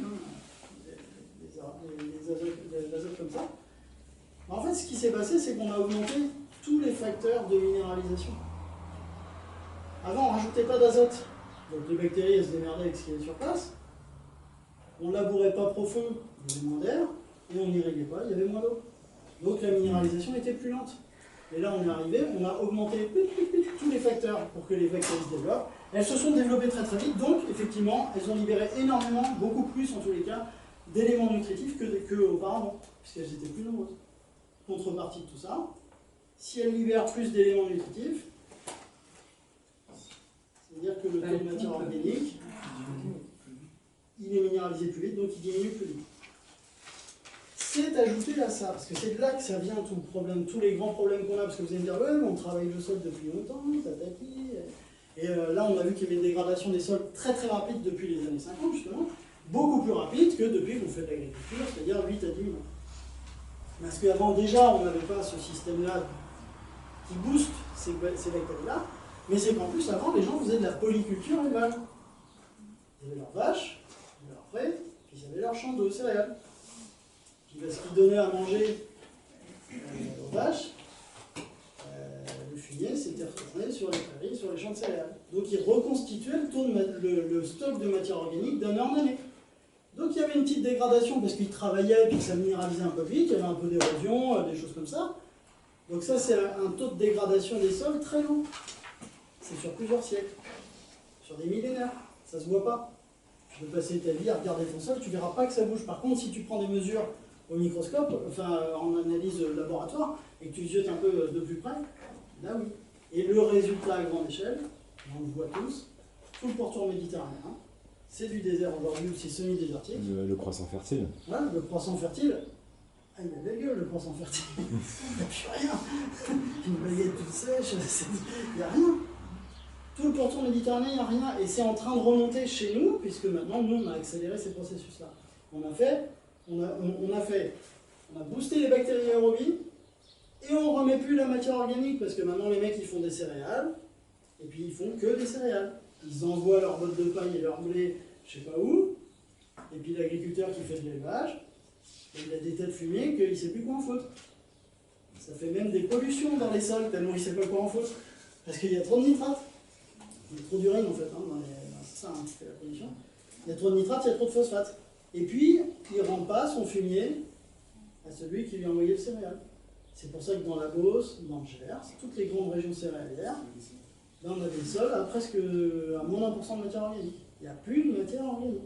des azotes comme ça, en fait, ce qui s'est passé, c'est qu'on a augmenté tous les facteurs de minéralisation. Avant, on ne rajoutait pas d'azote. Donc les bactéries, elles se démerdaient avec ce qu'il y avait sur place. On ne labourait pas profond, il y avait moins d'air. Et on n'irriguait pas, il y avait moins d'eau. Donc la minéralisation était plus lente. Et là, on est arrivé, on a augmenté tous les facteurs pour que les bactéries se développent. Elles se sont développées très très vite, donc effectivement, elles ont libéré énormément, beaucoup plus en tous les cas, d'éléments nutritifs qu'auparavant, puisqu'elles étaient plus nombreuses. Contrepartie de tout ça, si elles libèrent plus d'éléments nutritifs, c'est-à-dire que le taux de matière organique, il est minéralisé plus vite, donc il diminue plus vite. C'est ajouté à ça, parce que c'est de là que ça vient tout le problème, tous les grands problèmes qu'on a, parce que vous allez me dire, ouais, mais on travaille le sol depuis longtemps, tataki. Et là, on a vu qu'il y avait une dégradation des sols très très rapide depuis les années 50, justement, beaucoup plus rapide que depuis qu'on fait de l'agriculture, c'est-à-dire 8 à 10 000 ans. Parce qu'avant, déjà, on n'avait pas ce système-là qui booste ces bactéries-là, mais c'est qu'en plus, avant, les gens faisaient de la polyculture élevage. Ils avaient leurs vaches, ils avaient leurs prés, puis ils avaient leurs champs de céréales. Puis parce qu'ils donnaient à manger aux vaches, le fumier s'était retourné sur les prairies, sur les champs de céréales. Donc ils reconstituaient le stock de matière organique d'année en année. Donc il y avait une petite dégradation parce qu'ils travaillaient et puis ça minéralisait un peu vite, il y avait un peu d'érosion, des choses comme ça. Donc ça c'est un taux de dégradation des sols très long. C'est sur plusieurs siècles, sur des millénaires, ça se voit pas. Tu peux passer ta vie à regarder ton sol, tu verras pas que ça bouge. Par contre, si tu prends des mesures au microscope, enfin en analyse laboratoire, et que tu jettes un peu de plus près, là oui. Et le résultat à grande échelle, on le voit tous, tout le pourtour méditerranéen, c'est du désert aujourd'hui, c'est semi-désertique. Le croissant fertile. Voilà, le croissant fertile, ah, il a belle gueule le croissant fertile, il n'y a plus rien. Une baguette toute sèche, il n'y a rien. Tout le pourtour méditerranéen, il n'y a rien. Et c'est en train de remonter chez nous, puisque maintenant, nous, on a accéléré ces processus-là. On a boosté les bactéries aérobies, et on ne remet plus la matière organique, parce que maintenant, les mecs, ils font des céréales, et puis ils font que des céréales. Ils envoient leurs bottes de paille et leur blé, je sais pas où, et puis l'agriculteur qui fait de l'élevage, il a des tas de fumier qu'il ne sait plus quoi en foutre. Ça fait même des pollutions dans les sols, tellement il ne sait pas quoi en foutre. Parce qu'il y a trop de nitrates. Il y a trop d'urine en fait, hein, c'est ça qui fait la pollution. Il y a trop de nitrates, il y a trop de phosphate. Et puis, il ne rend pas son fumier à celui qui lui a envoyé le céréal. C'est pour ça que dans la Beauce, dans le Gers, toutes les grandes régions céréalières, là on a des sols à presque à moins d'1% de matière organique. Il n'y a plus de matière organique.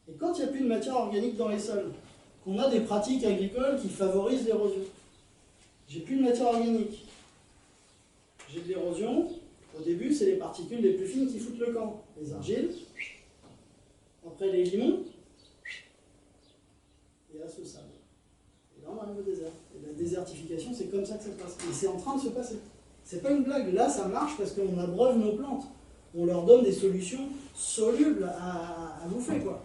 Et quand il n'y a plus de matière organique dans les sols, qu'on a des pratiques agricoles qui favorisent l'érosion, j'ai plus de matière organique, j'ai de l'érosion, au début c'est les particules les plus fines qui foutent le camp. Les argiles, après les limons, et là ce sable. Et là on arrive au désert. Et la désertification, c'est comme ça que ça se passe. Et c'est en train de se passer. C'est pas une blague, là ça marche parce qu'on abreuve nos plantes. On leur donne des solutions solubles à bouffer, quoi.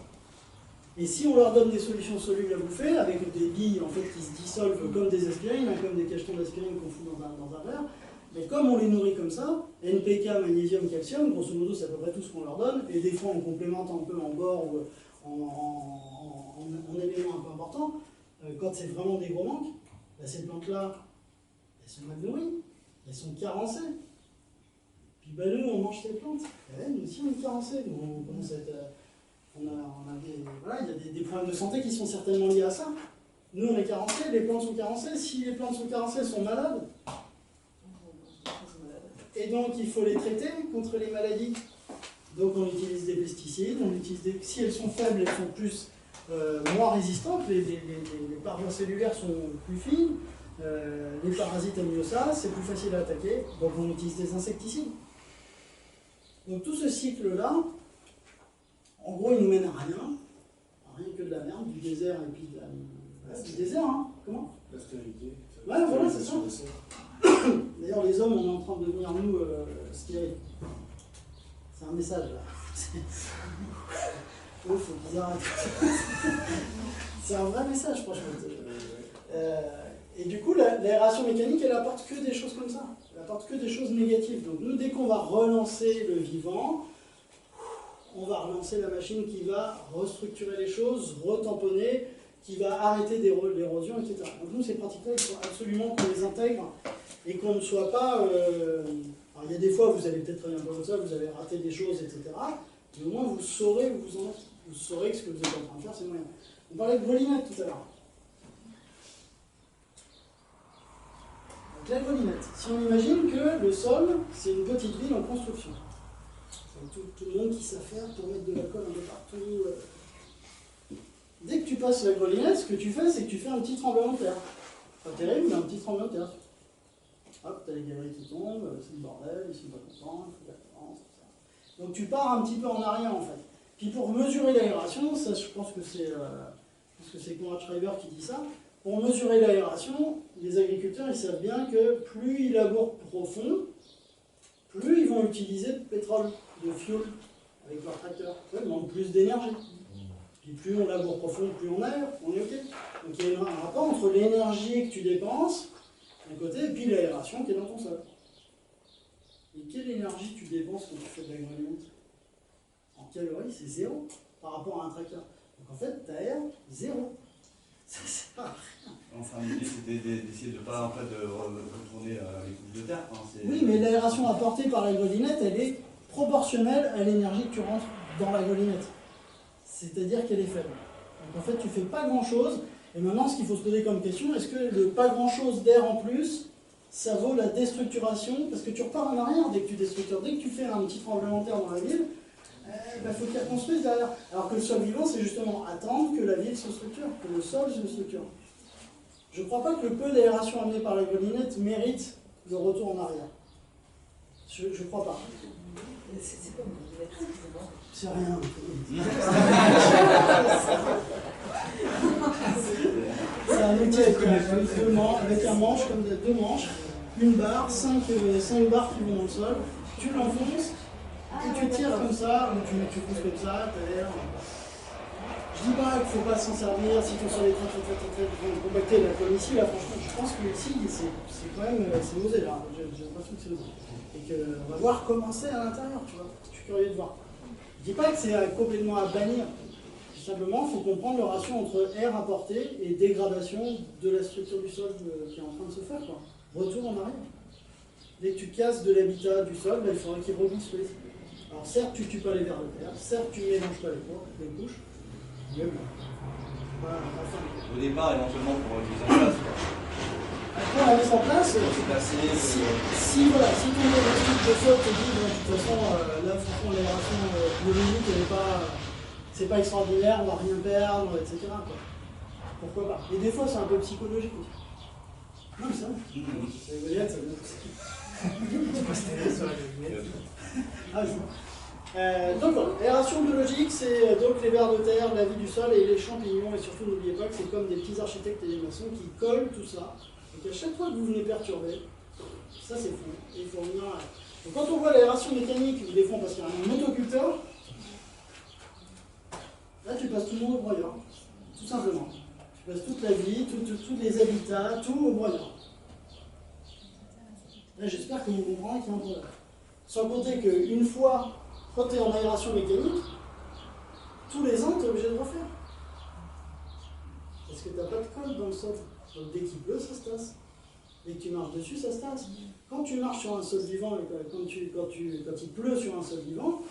Et si on leur donne des solutions solubles à bouffer, avec des billes en fait, qui se dissolvent comme des aspirines, comme des cachetons d'aspirine qu'on fout dans un verre, mais comme on les nourrit comme ça, NPK, magnésium, calcium, grosso modo c'est à peu près tout ce qu'on leur donne, et des fois on complémente un peu en bord ou en éléments un peu importants, quand c'est vraiment des gros manques, bah, ces plantes-là, elles sont mal nourries, elles sont carencées. Puis bah, nous, on mange ces plantes, et nous aussi on est carencés, on commence à être... voilà, il y a des problèmes de santé qui sont certainement liés à ça. Nous, on est carencés, les plantes sont carencées. Si les plantes sont carencées, elles sont malades. Et donc, il faut les traiter contre les maladies. Donc, on utilise des pesticides. Si elles sont faibles, elles sont plus, moins résistantes. Les paroi cellulaires sont plus fines. Les parasites aiment mieux ça. C'est plus facile à attaquer. Donc, on utilise des insecticides. Donc, tout ce cycle-là, en gros, il nous mène à rien que de la merde, du désert et puis de la... du désert, hein. Comment? La stérilité. Ouais, voilà, c'est ça. D'ailleurs, les hommes, on est en train de devenir, nous, stériles. C'est un message, là. Il faut qu'ils arrêtent. C'est un vrai message, franchement. Et du coup, l'aération mécanique, elle apporte que des choses comme ça. Elle apporte que des choses négatives. Donc nous, dès qu'on va relancer le vivant, on va relancer la machine qui va restructurer les choses, retamponner, qui va arrêter l'érosion, etc. Donc nous, ces pratiques-là, il faut absolument qu'on les intègre et qu'on ne soit pas... Alors il y a des fois, vous allez peut-être travailler un peu comme ça, vous avez raté des choses, etc. Mais au moins, vous saurez où vous en êtes. Vous saurez que ce que vous êtes en train de faire, c'est moyen. On parlait de grelinette tout à l'heure. Donc la grelinette, si on imagine que le sol, c'est une petite ville en construction. Tout le monde qui sait faire pour mettre de la colle un peu partout. Dès que tu passes la grelinette, ce que tu fais, c'est que tu fais un petit tremblement de terre. Pas terrible, mais un petit tremblement de terre. Hop, t'as les galeries qui tombent, c'est le bordel, ils sont pas contents, il faut de la France, tout ça. Donc tu pars un petit peu en arrière en fait. Puis pour mesurer l'aération, ça je pense que c'est Conrad Schreiber qui dit ça, pour mesurer l'aération, les agriculteurs ils savent bien que plus ils labourent profond, plus ils vont utiliser de pétrole, de fuel avec leur tracteur. Ils demandent plus d'énergie. Puis plus on laboure profond, plus on aère, on est OK. Donc il y a un rapport entre l'énergie que tu dépenses, d'un côté, et puis l'aération qui est dans ton sol. Et quelle énergie tu dépenses quand tu fais de l'agroalimentaire? En calories, c'est zéro par rapport à un tracteur. Donc en fait, tu aères zéro. Ça sert à rien. Enfin, l'idée c'était d'essayer de ne pas en fait, retourner les couches de terre. Hein, oui, mais l'aération apportée par la grelinette, elle est proportionnelle à l'énergie que tu rentres dans la grelinette. C'est-à-dire qu'elle est faible. Donc en fait, tu ne fais pas grand-chose. Et maintenant, ce qu'il faut se poser comme question, est-ce que le pas grand-chose d'air en plus, ça vaut la déstructuration? Parce que tu repars en arrière dès que tu déstructures. Dès que tu fais un petit tremblement de terre dans la ville, il faut qu'il reconstruise derrière. Alors que le sol vivant, c'est justement attendre que la ville se structure, que le sol se structure. Je ne crois pas que le peu d'aération amené par la grelinette mérite le retour en arrière. Je ne crois pas. C'est quoi une grelinette? C'est rien. C'est un outil avec un manche, comme deux manches, une barre, 5 barres qui vont dans le sol, tu l'enfonces et tu tires comme ça, ou tu pousses comme ça, tu as l'air. Je dis pas qu'il ne faut pas s'en servir si ton sol est très compacté, la comme ici, là franchement je pense que ici c'est quand même, c'est osé là, j'ai l'impression que c'est osé. Et qu'on va voir comment c'est à l'intérieur, tu vois, je suis curieux de voir. Je dis pas que c'est complètement à bannir. Simplement, il faut comprendre le ratio entre air apporté et dégradation de la structure du sol qui est en train de se faire. Quoi. Retour en arrière. Dès que tu casses de l'habitat du sol, il faudra qu'il reconstruise. Alors certes, tu ne tues pas les vers de terre, certes, tu ne mélanges pas les couches, mieux. Voilà, enfin. Au départ, éventuellement, pour une mise en place, quoi. Après la mise en place, Se placer, si ton diagnostic de sol te dit, de toute façon, là, franchement, l'aération biologique, c'est pas extraordinaire, on va rien perdre, etc. quoi. Pourquoi pas? Et des fois, c'est un peu psychologique aussi. Non, mais ça, les voyettes, ça vient aussi. Ah, donc voilà, l'aération biologique, c'est donc les vers de terre, la vie du sol et les champignons, et surtout n'oubliez pas que c'est comme des petits architectes et des maçons qui collent tout ça. Donc à chaque fois que vous venez perturber, ça c'est fou, et il faut revenir à... Donc quand on voit l'aération mécanique, ou des fois parce qu'il y a un motoculteur, là tu passes tout le monde au broyeur, tout simplement. Tu passes toute la vie, tous les habitats, tout au broyeur. Là j'espère que vous comprendrez qu'il y a un problème. Sans compter qu'une fois, quand tu es en aération mécanique, tous les ans, tu es obligé de refaire. Parce que tu n'as pas de colle dans le sol. Donc dès qu'il pleut, ça se tasse. Dès que tu marches dessus, ça se tasse. Quand tu marches sur un sol vivant, quand il pleut sur un sol vivant,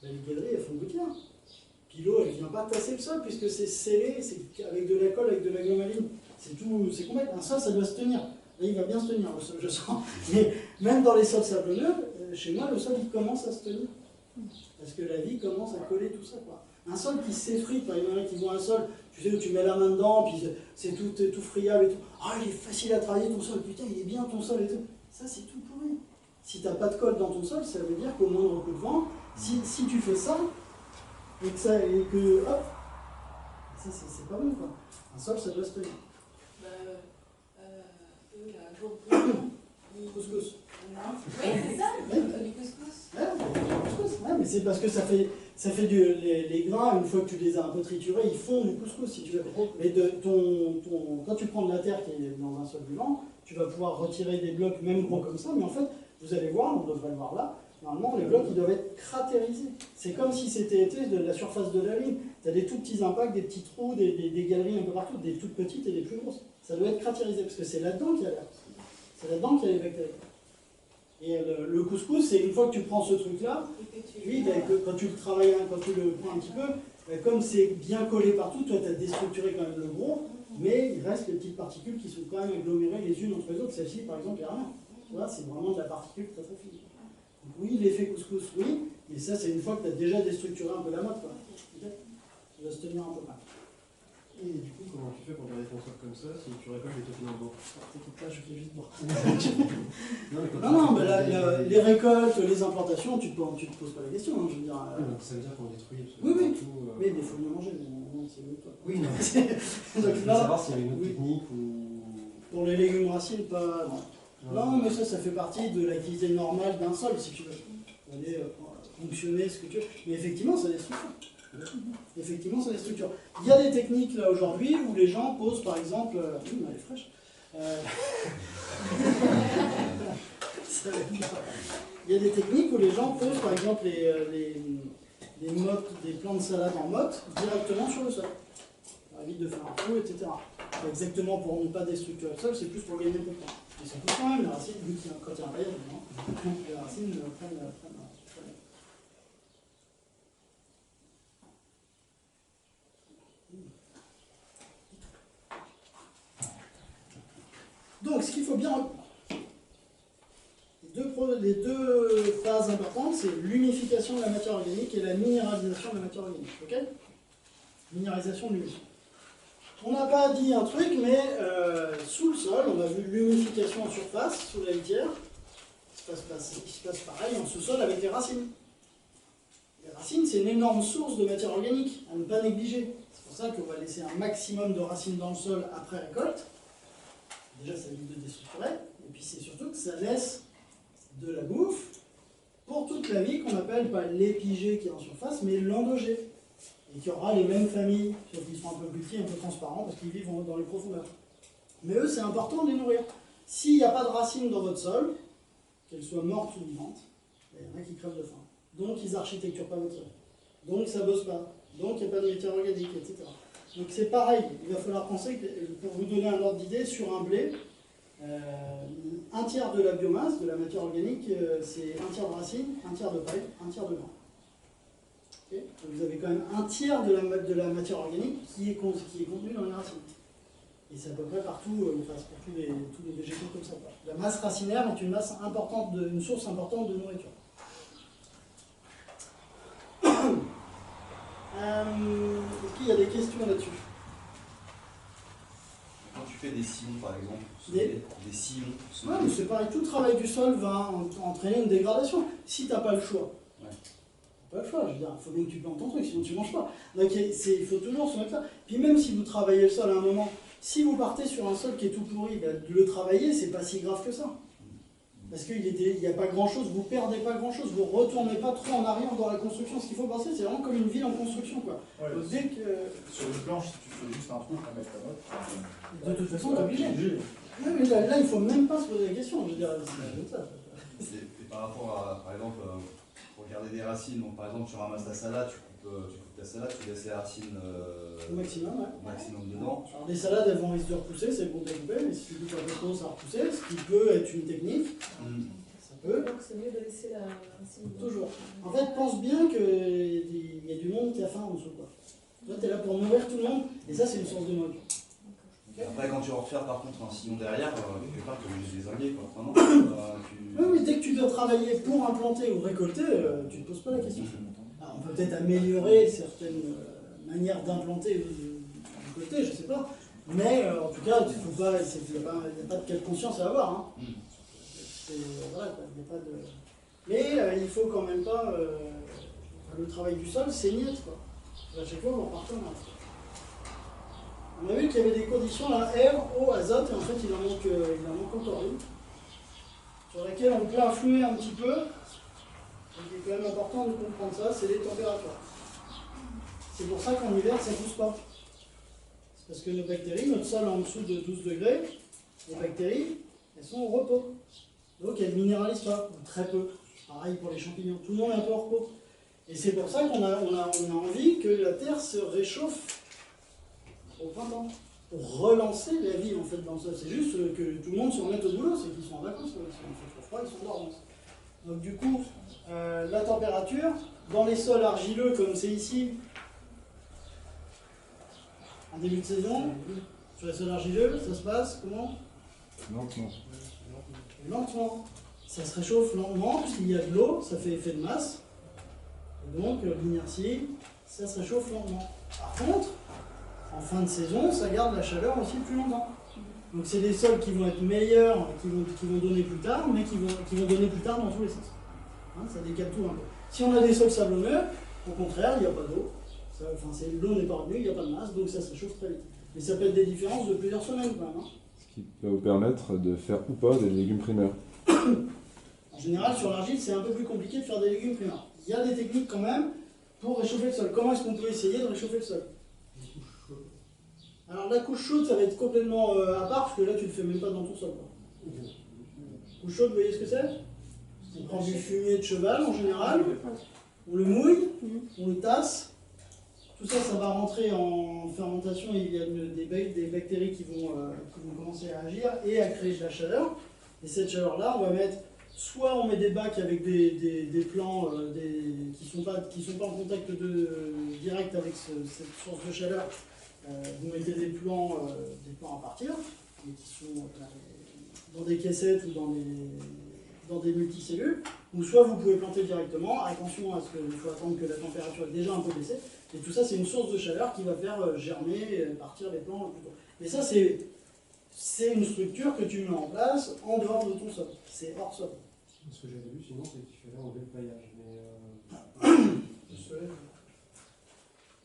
ben, les galeries, elles font gouttière. Puis l'eau, elle ne vient pas tasser le sol, puisque c'est scellé, c'est avec de la colle, avec de la glomaline. C'est complexe. Un sol, ça doit se tenir. Là, il va bien se tenir, le sol, je sens. Mais même dans les sols sablonneux, chez moi, le sol, il commence à se tenir. Parce que la vie commence à coller tout ça, quoi. Un sol qui s'effrite, par exemple, qui voit un sol, tu sais, où tu mets la main dedans, puis c'est tout friable et tout. Ah, il est facile à travailler ton sol, putain, il est bien ton sol et tout. Ça, c'est tout pourri. Si tu n'as pas de colle dans ton sol, ça veut dire qu'au moindre coup de vent, si tu fais ça, et que hop, ça, c'est pas bon, quoi. Un sol, ça doit se tenir. Couscous. Oui, c'est ça, du couscous. Ouais, mais c'est parce que ça fait les grains, une fois que tu les as un peu triturés, ils font du couscous si tu veux. Mais quand tu prends de la terre qui est dans un sol vivant, tu vas pouvoir retirer des blocs même gros comme ça, mais en fait, vous allez voir, on devrait le voir là, normalement les blocs ils doivent être cratérisés. C'est comme si c'était de la surface de la ligne. Tu as des tout petits impacts, des petits trous, des galeries un peu partout, des toutes petites et des plus grosses. Ça doit être cratérisé parce que c'est là-dedans qu'il y a l'air. C'est là-dedans qu'il y a les bactéries. Et le couscous, c'est une fois que tu prends ce truc-là, lui, quand tu le travailles, quand tu le prends un petit peu, comme c'est bien collé partout, toi tu as déstructuré quand même le gros, mais il reste les petites particules qui sont quand même agglomérées les unes entre les autres. Celle-ci, par exemple, il n'y a rien. Tu vois, c'est vraiment de la particule très très fine. Donc, oui, l'effet couscous, oui, mais ça, c'est une fois que tu as déjà déstructuré un peu la mode, quoi. Okay, ça va se tenir un peu mal. Et du coup, comment tu fais pour garder ton sol comme ça si tu récoltes les topinambours? T'inquiète pas, je fais vite voir. Non, mais là, les récoltes, les implantations, tu te poses pas la question, hein, je veux dire. Donc ça veut dire qu'on détruit Oui. tout. Oui, mais il faut bien manger, mais c'est mieux toi. Oui, non. Donc, Je veux savoir s'il y a une autre oui. technique ou. Pour les légumes racines, pas. Non, mais ça fait partie de l'activité normale d'un sol, si tu veux. Aller fonctionner ce que tu veux. Mais effectivement, ça destructure. Effectivement, ça destructure. Il y a des techniques là aujourd'hui où les gens posent par exemple. Elle est fraîche. Il y a des techniques où les gens posent par exemple les mottes, des plants de salade en motte directement sur le sol. Ça évite de faire un trou, etc. C'est exactement pour ne pas déstructurer le sol, c'est plus pour gagner un peu de temps. Et ça coûte quand même, les racines, vu qu'il y a quand il y a un paillage dedans, les racines prennent. Donc, ce qu'il faut bien... Les deux phases importantes, c'est l'unification de la matière organique et la minéralisation de la matière organique. Ok? Minéralisation de l'humus. On n'a pas dit un truc, mais sous le sol, on a vu l'unification en surface, sous la litière. Il se passe pareil en sous-sol avec les racines. Les racines, c'est une énorme source de matière organique, à ne pas négliger. C'est pour ça qu'on va laisser un maximum de racines dans le sol après récolte. Déjà, ça évite de déstructurer. Et puis, c'est surtout que ça laisse de la bouffe pour toute la vie qu'on appelle pas l'épigée qui est en surface, mais l'endogée. Et qui aura les mêmes familles, sauf qu'ils sont un peu plus petits, un peu transparents, parce qu'ils vivent dans les profondeurs. Mais eux, c'est important de les nourrir. S'il n'y a pas de racines dans votre sol, qu'elles soient mortes ou vivantes, il y en a qui crèvent de faim. Donc, ils n'architecturent pas votre sol. Donc, ça ne bosse pas. Donc, il n'y a pas de matière organique, etc. Donc, c'est pareil. Il va falloir penser, pour vous donner un ordre d'idée, sur un blé, un tiers de la biomasse, de la matière organique, c'est un tiers de racines, un tiers de paille, un tiers de grain. Ok. Donc vous avez quand même un tiers de la matière organique qui est contenue dans les racines. Et c'est à peu près partout, enfin, pour tous les végétaux comme ça. Quoi. La masse racinaire est une masse importante, une source importante de nourriture. Est-ce qu'il y a des questions là-dessus? Quand tu fais des sillons, par exemple, des sillons. Ouais, mais c'est pareil, tout le travail du sol va entraîner une dégradation. Si tu n'as pas le choix. Ouais. Pas le choix, je veux dire, il faut bien que tu plantes ton truc, sinon tu ne manges pas. Donc il faut toujours se mettre là. Puis même si vous travaillez le sol à un moment, si vous partez sur un sol qui est tout pourri, ben, de le travailler, c'est pas si grave que ça. Parce qu'il n'y a pas grand-chose, vous ne perdez pas grand-chose, vous ne retournez pas trop en arrière dans la construction. Ce qu'il faut penser, c'est vraiment comme une ville en construction. Quoi. Ouais, donc, dès que... Sur une planche, si tu fais juste un trou pour mettre ta note, de toute façon, tu es obligé. Oui, mais là, il ne faut même pas se poser la question. Je veux dire, c'est comme ça. Et par rapport à, par exemple, pour garder des racines, donc par exemple, tu ramasses ta salade, tu coupes ta salade, tu laisses les racines Au maximum, ouais. au maximum dedans. Alors les salades, elles vont risquer de repousser, c'est bon de découper, mais si tu coupes un peu trop, ça va repousser, ce qui peut être une technique. Ça peut. Donc c'est mieux de laisser la racine. Toujours. En fait, pense bien qu'il y a du monde qui a faim en dessous. Quoi. Toi, tu es là pour nourrir tout le monde, et ça, c'est une source de nourriture. Et après, quand tu vas refaire par contre un sillon derrière, quelque part, tu es obligé de désinguer. Quoi. Enfin, non, Oui, mais dès que tu dois travailler pour implanter ou récolter, tu ne te poses pas la question. Alors, on peut peut-être améliorer certaines manières d'implanter ou de récolter, je ne sais pas. Mais en tout cas, il n'y a pas de cas de conscience à avoir. Hein. Voilà, il n'y a pas de... Mais il faut quand même pas... le travail du sol, c'est net, quoi. À chaque fois, on repart comme ça. On a vu qu'il y avait des conditions, là, air, eau, azote, et en fait, il en manque encore une, sur laquelle on peut influer un petit peu. Donc, il est quand même important de comprendre ça, c'est les températures. C'est pour ça qu'en hiver, ça ne pousse pas. C'est parce que nos bactéries, notre sol en dessous de 12 degrés, les bactéries, elles sont au repos. Donc, elles ne minéralisent pas, ou très peu. Pareil pour les champignons, tout le monde est un peu au repos. Et c'est pour ça qu'on a envie que la Terre se réchauffe au printemps, pour relancer la vie en fait dans le sol. C'est juste que tout le monde se remette au boulot, c'est qu'ils sont en vacances, ils fait trop froid, ils sont dormants. Donc du coup, la température, dans les sols argileux comme c'est ici, en début de saison, sur les sols argileux, ça se passe comment? Lentement. Lentement. Ça se réchauffe lentement, puisqu'il y a de l'eau, ça fait effet de masse. Et donc, l'inertie, ça se réchauffe lentement. Par contre, en fin de saison, ça garde la chaleur aussi plus longtemps. Donc c'est des sols qui vont être meilleurs, qui vont donner plus tard, mais qui vont donner plus tard dans tous les sens. Hein, ça décale tout un peu. Si on a des sols sablonneux, au contraire, il n'y a pas d'eau. L'eau n'est pas revenue, il n'y a pas de masse, donc ça se réchauffe très vite. Mais ça peut être des différences de plusieurs semaines quand même. Hein. Ce qui peut vous permettre de faire ou pas des légumes primaires. En général, sur l'argile, c'est un peu plus compliqué de faire des légumes primaires. Il y a des techniques quand même pour réchauffer le sol. Comment est-ce qu'on peut essayer de réchauffer le sol? Alors la couche chaude, ça va être complètement à part, parce que là, tu ne le fais même pas dans ton sol. Quoi. Couche chaude, vous voyez ce que c'est? On prend du fumier de cheval en général, on le mouille, on le tasse. Tout ça, ça va rentrer en fermentation, et il y a des bactéries qui vont commencer à agir et à créer de la chaleur. Et cette chaleur-là, on va mettre, soit on met des bacs avec des plants qui ne sont pas en contact direct avec cette source de chaleur. Vous mettez des plants à partir, qui sont dans des caissettes ou dans des multicellules, ou soit vous pouvez planter directement. Attention à ce qu'il faut attendre que la température est déjà un peu baissée. Et tout ça, c'est une source de chaleur qui va faire germer, partir les plants plus tôt. Mais ça, c'est une structure que tu mets en place en dehors de ton sol. C'est hors sol. Ce que j'avais vu, sinon, c'est qu'il fallait enlever le paillage.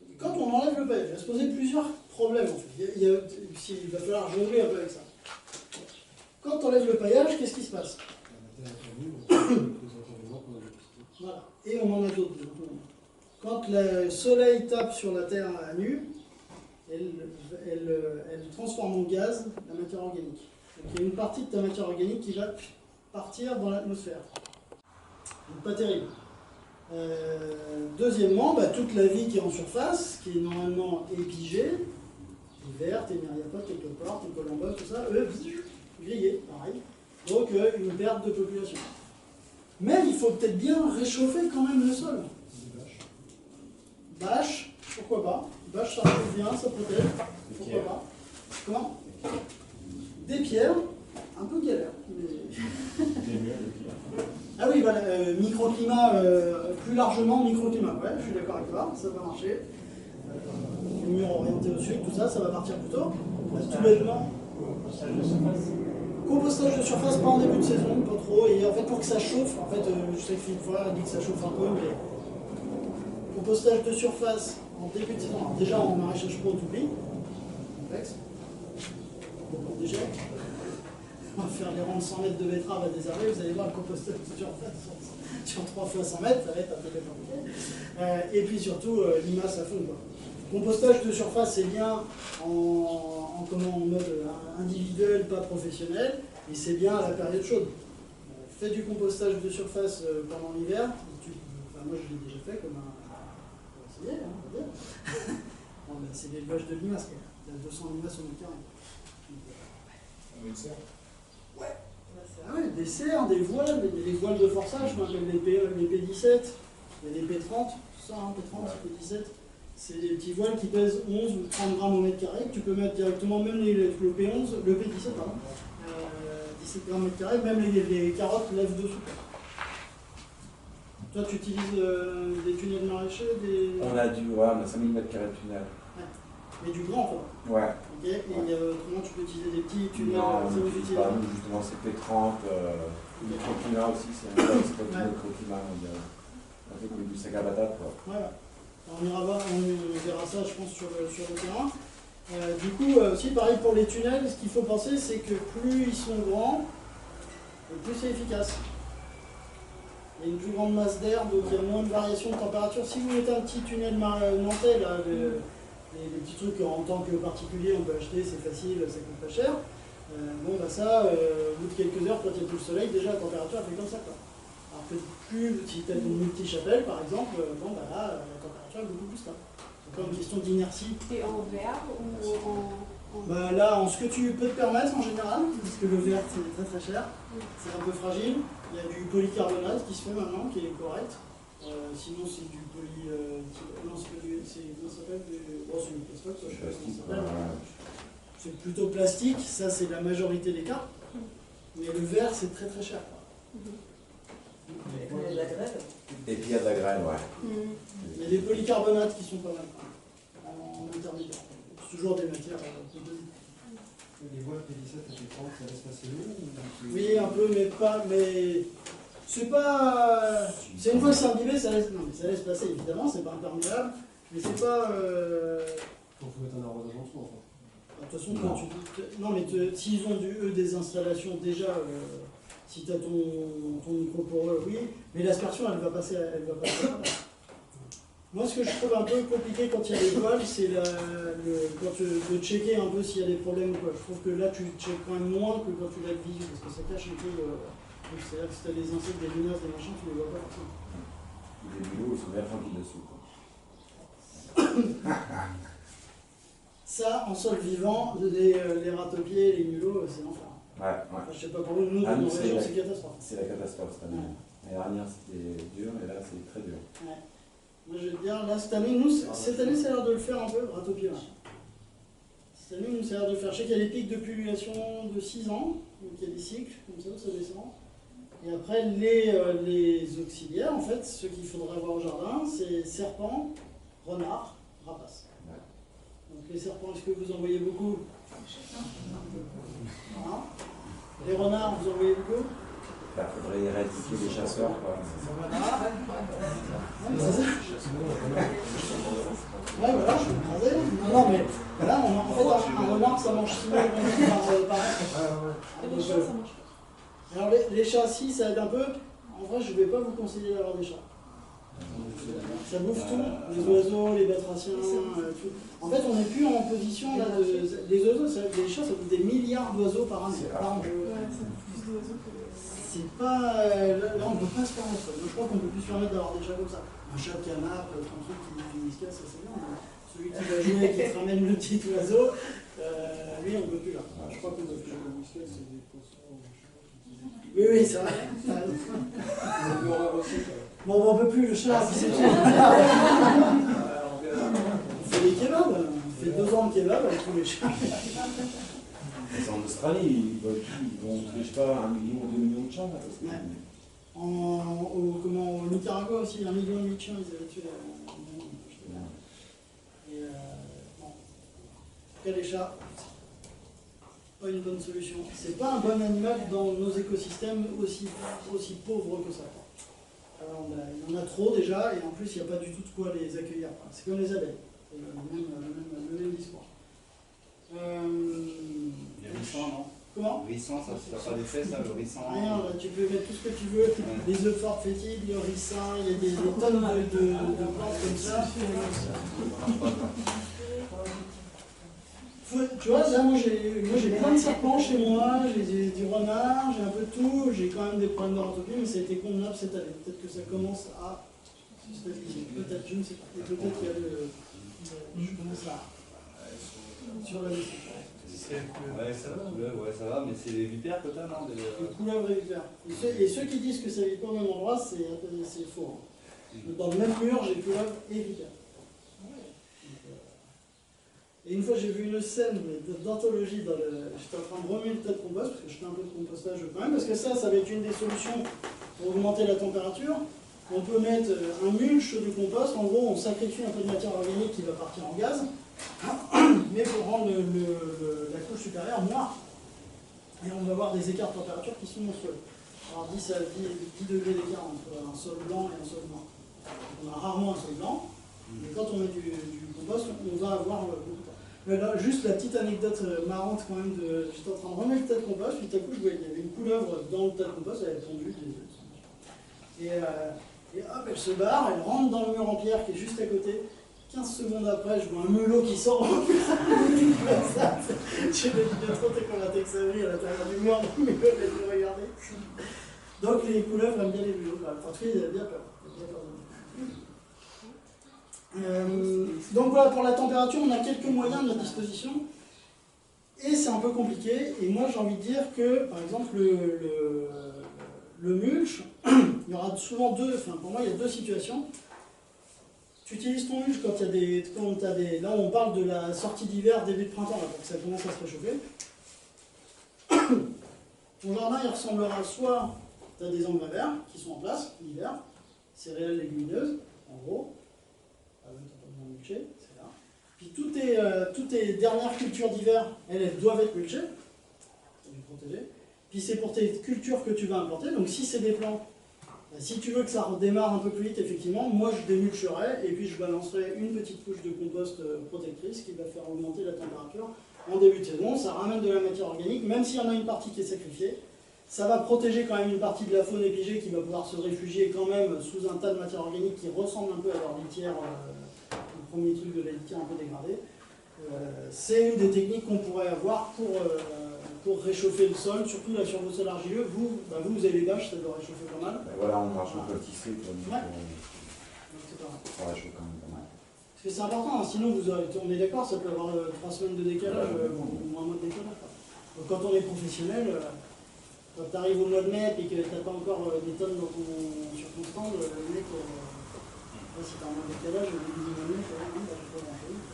Mais Quand on enlève le paillage, il va se poser plusieurs problèmes. En fait. Il va falloir jongler un peu avec ça. Quand on enlève le paillage, qu'est-ce qui se passe? Voilà. Et on en a d'autres. Quand le soleil tape sur la Terre à nu, elle transforme en gaz la matière organique. Donc il y a une partie de ta matière organique qui va partir dans l'atmosphère. Donc pas terrible. Deuxièmement, toute la vie qui est en surface, qui est normalement épigée, les vers, tes myriapodes quelque part, tes collemboles, tout ça, eux, grillés, pareil. Donc une perte de population. Mais il faut peut-être bien réchauffer quand même le sol. Bâche, pourquoi pas. Bâche, ça chauffe bien, ça protège. Pourquoi pas. Comment? Des pierres, un peu galère. Mais... Ah oui, voilà, microclimat, plus largement microclimat. Ouais, je suis d'accord avec toi, ça va marcher. Les murs orientés au sud, tout ça, ça va partir plus tôt. Tout bêtement. Compostage de surface, pas en début de saison, pas trop. Et en fait, pour que ça chauffe, en fait, je sais que Philippe Foire dit que ça chauffe un peu, mais compostage de surface en début de saison. Alors, déjà, en maraîchage pro, t'oublies. Complexe. Beaucoup de déchets. On va faire des rangs de 100 mètres de betterave à désherber, vous allez voir le compostage de surface sur 3 fois 100 mètres, ça va être un peu compliqué. Et puis surtout, limace à fond, quoi. Compostage de surface, c'est bien en mode individuel, pas professionnel, et c'est bien à la période chaude. Faites du compostage de surface pendant l'hiver. Enfin, moi, je l'ai déjà fait comme un... on va dire. Bon, ben, c'est l'élevage de limaces, quoi. Il y a 200 limaces au mètre carré. Ouais. Ah ouais, des cerfs, des voiles, les voiles de forçage, moi j'aime les P17, il y a les P30, tout ça, hein, P30, P17. C'est des petits voiles qui pèsent 11 ou 30 grammes au mètre carré, que tu peux mettre directement, même le P11, le P17, pardon, 17 grammes au mètre carré, même les carottes lèvent dessous. Toi, tu utilises des tunnels maraîchers, On a 5000 mètres carrés de tunnel. Ouais. Mais du grand, quoi. Ouais. Ok, et comment tu peux utiliser des petits tunnels? Non, on utilise pas, nous, justement, c'est P30, microclimat aussi, c'est pas du microclimat, avec du sac à patates, quoi. Voilà. On ira voir, on verra ça, je pense, sur le terrain. Du coup, aussi pareil pour les tunnels, ce qu'il faut penser, c'est que plus ils sont grands, plus c'est efficace. Il y a une plus grande masse d'air, donc il y a moins de variation de température. Si vous mettez un petit tunnel nantais, là, les petits trucs en tant que particulier, on peut acheter, c'est facile, ça coûte pas cher. Bon, bah ça, au bout de quelques heures, quand il n'y a plus le soleil, déjà la température elle fait comme ça, quoi. Alors que plus, si tu as une multi-chapelle, par exemple, bon, bah là, la température est beaucoup plus stable. C'est pas une question d'inertie. Et en verre ou en... Bah là, en ce que tu peux te permettre en général, parce que le verre c'est très très cher, c'est un peu fragile. Il y a du polycarbonate qui se fait maintenant, qui est correct. Sinon c'est du poly... non, c'est comment ça s'appelle? Bon, c'est une plastique, je sais pas comment ça s'appelle. C'est plutôt plastique, ça c'est la majorité des cas. Mais le verre c'est très très cher. Il y a de la grêle. Et puis il y a de la graine, ouais. Il y a des polycarbonates qui sont pas mal en intermédiaire. C'est toujours des matières. Les voiles P17 et P30, ça laisse passer l'eau ou... Oui, un peu, mais pas. Mais c'est pas. C'est une fois que c'est imbibé, ça laisse. Non, mais ça laisse passer, évidemment, c'est pas imperméable. Mais c'est pas. Faut mettre un arrosage en dessous, enfin. De toute façon, quand tu. Non, mais s'ils ont des installations déjà. Si tu as ton micro pour eux, oui. Mais l'aspersion, elle va passer. Moi, ce que je trouve un peu compliqué quand il y a des voiles, c'est de checker un peu s'il y a des problèmes ou quoi. Je trouve que là, tu checkes quand même moins que quand tu l'as de visu, parce que ça cache un peu. C'est-à-dire que si tu as des insectes, des limaces, des machins, tu les vois pas forcément. Les mulots, ils sont bien tranquilles dessous, quoi. Ça, en sol vivant, les ratopiers, les mulots, c'est l'enfer. Ouais. Enfin, je sais pas pour nous, Ah, dans nous, nos régions, c'est catastrophe. C'est la catastrophe cette année. L'année dernière, c'était dur, et là, c'est très dur. Ouais. Moi, je vais te dire, là, cette année, cette année, ça a l'air de le faire un peu, ratopier. Ouais. Cette année, nous, ça a l'air de le faire. Je sais qu'il y a des pics de population de 6 ans, donc il y a des cycles, comme ça, ça descend. Et après, les auxiliaires, en fait, ceux qu'il faudrait avoir au jardin, c'est serpents, renards, rapaces. Ouais. Donc les serpents, est-ce que vous en voyez beaucoup? Non. Les renards, vous en voyez beaucoup? Il faudrait éradiquer les chasseurs, quoi. Voilà. Ouais, c'est ça. Ouais, voilà, je me demandais. Non, mais là, en fait, un renard, ça mange 6 000 par Et les chats, ça marche pas. Alors, les chats, si, ça aide un peu. En vrai, je ne vais pas vous conseiller d'avoir des chats. Ça bouffe tout, les oiseaux, les batraciens, tout. En fait, on n'est plus en position là de. Les oiseaux, les chats, ça bouffe des milliards d'oiseaux par an. Ouais, ça bouffe plus d'oiseaux que... C'est pas. Là, on ne peut pas se permettre. Je crois qu'on ne peut plus se permettre d'avoir des chats comme ça. Un chat de canard, un truc qui bouffe une escasse, ça c'est bien. Celui qui va jouer et qui te ramène le petit oiseau, lui, on ne peut plus là. Je crois qu'on ne peut plus. Oui, oui, c'est vrai. Bon, on ne peut plus, le chat, c'est tout. kebab avec tous les chats. C'est en Australie, ils vont tuer, je sais pas, 1 million, 2 millions de chats. Là, parce que... Ouais. Au Nicaragua aussi, 1,8 million de chiens, ils avaient tué. Et bon. En tout cas, les chats, pas une bonne solution. C'est pas un bon animal dans nos écosystèmes aussi pauvres que ça. Alors, il y en a trop déjà, et en plus, il n'y a pas du tout de quoi les accueillir. C'est comme les abeilles. Le même discours. Il y a rissant, non? Comment? Rissant, ça n'a pas d'effet, ça, le rissant? Rien, là, tu peux mettre tout ce que tu veux, des œufs forts fétides, le ricin, il y a des tonnes de plantes comme ça. Tu vois, là, moi j'ai plein de serpents chez moi, j'ai du renard, j'ai un peu de tout, j'ai quand même des problèmes d'orthopie, mais ça a été convenable cette année. Peut-être que ça commence à se stabiliser. Peut-être, je ne sais pas. Et peut-être qu'il y a le. Je commence à. Sur la liste. Ouais, ça va, ouais, ça va, mais c'est les vipères que t'as, non? Les couleuvres et vipères. Et ceux qui disent que ça vit pas au même endroit, c'est faux. Hein. Dans le même mur, j'ai couleuvres et vipères. Et une fois, j'ai vu une scène d'anthologie dans le. J'étais en train de remuer le tas de compost, parce que je fais un peu de compostage quand même, parce que ça va être une des solutions pour augmenter la température. On peut mettre un mulch de compost, en gros, on sacrifie un peu de matière organique qui va partir en gaz, mais pour rendre la couche supérieure noire. Et on va avoir des écarts de température qui sont monstrueux. Alors 10 à 10 degrés d'écart entre un sol blanc et un sol noir. On a rarement un sol blanc, mais quand on met du compost, on va avoir beaucoup de temps. Mais là, juste la petite anecdote marrante quand même, j'étais en train de remettre le tas de compost, puis tout à coup je voyais qu'il y avait une couleuvre dans le tas de compost, elle avait pondu des œufs. Et hop, elle se barre, elle rentre dans le mur en pierre qui est juste à côté. 15 secondes après, je vois un mulot qui sort comme ça. Je me dis bien trop, t'es comme un Texavie à l'intérieur du mur, le mulot, elle me regarder. Donc les couleuvres aiment bien les mulots. En tout cas, il a bien peur. Donc voilà, pour la température, on a quelques moyens de notre disposition. Et c'est un peu compliqué. Et moi, j'ai envie de dire que, par exemple, le mulch, il y aura souvent pour moi, il y a deux situations. Tu utilises ton mulch quand tu as des. Là, on parle de la sortie d'hiver, début de printemps, là, pour que ça commence à se réchauffer. Ton jardin, il ressemblera soit. Tu as des engrais verts qui sont en place l'hiver, céréales légumineuses, en gros. Ah oui, tu n'as pas besoin de mulcher, c'est là. Puis toutes tes dernières cultures d'hiver, elles doivent être mulchées, pour les protéger. Puis c'est pour tes cultures que tu vas implanter, donc si c'est des plants. Si tu veux que ça redémarre un peu plus vite, effectivement, moi je démulcherai et puis je balancerai une petite couche de compost protectrice qui va faire augmenter la température en début de saison. Ça ramène de la matière organique, même s'il y en a une partie qui est sacrifiée. Ça va protéger quand même une partie de la faune épigée qui va pouvoir se réfugier quand même sous un tas de matière organique qui ressemble un peu à leur litière, le premier truc de la litière un peu dégradée. C'est une des techniques qu'on pourrait avoir pour réchauffer le sol, surtout là sur vos sols argileux. Vous avez les bâches, ça doit réchauffer pas mal. Ben voilà, on marche un peu le tissé pour nous. Ouais. Ça réchauffe quand même pas mal. Parce que c'est important, hein, sinon on est d'accord, ça peut avoir 3 semaines de décalage ou un mois de décalage. Donc quand on est professionnel, quand tu arrives au mois de mai et que tu n'as pas encore des tonnes sur ton stand, le mec, là, si tu as un mois de décalage, au début du mois de mai, tu vas dire, j'ai pas grand-chose.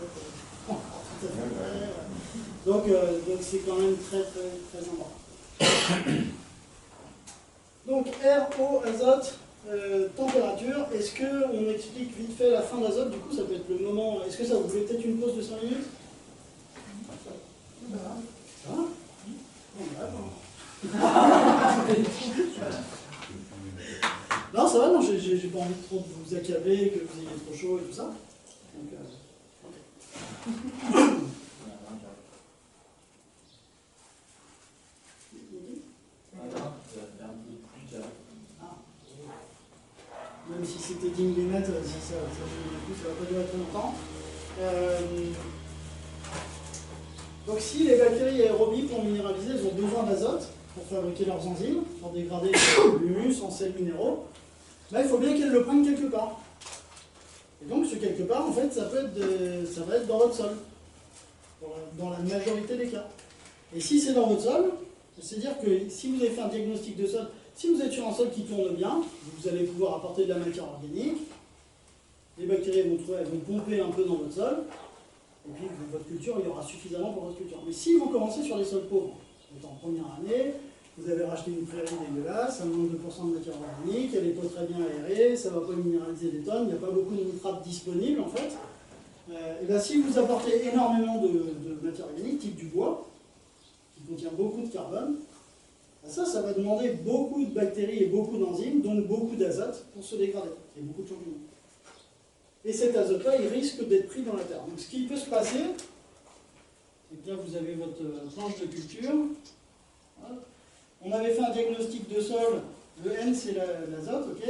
Donc c'est quand même très très très important. Donc air, eau, azote, température. Est-ce qu'on explique vite fait la fin d'azote? Du coup, ça peut être le moment. Est-ce que ça vous voulez peut-être une pause de 5 minutes? Ça va? Non, ça va, non, j'ai pas envie trop de vous accabler, que vous ayez trop chaud et tout ça. Donc, ok. Même si c'était 10 mm, si ça va pas durer très longtemps. Donc si les bactéries aérobies pour minéraliser, elles ont besoin d'azote pour fabriquer leurs enzymes, pour dégrader l'humus en sels minéraux, il faut bien qu'elles le prennent quelque part. Et donc ce quelque part, en fait, ça va être dans votre sol, dans la majorité des cas. Et si c'est dans votre sol, c'est-à-dire que si vous avez fait un diagnostic de sol, si vous êtes sur un sol qui tourne bien, vous allez pouvoir apporter de la matière organique, les bactéries elles vont pomper un peu dans votre sol, et puis votre culture, il y aura suffisamment pour votre culture. Mais si vous commencez sur les sols pauvres, vous êtes en première année, vous avez racheté une prairie dégueulasse, ça manque 2% de matière organique, elle n'est pas très bien aérée, ça ne va pas minéraliser des tonnes, il n'y a pas beaucoup de nitrates disponibles en fait. Et bien si vous apportez énormément de matière organique, type du bois, qui contient beaucoup de carbone, ça va demander beaucoup de bactéries et beaucoup d'enzymes, donc beaucoup d'azote pour se dégrader, et beaucoup de champignons. Et cet azote-là, il risque d'être pris dans la terre. Donc ce qui peut se passer, c'est que là vous avez votre planche de culture. Voilà. On avait fait un diagnostic de sol, le N c'est l'azote, ok.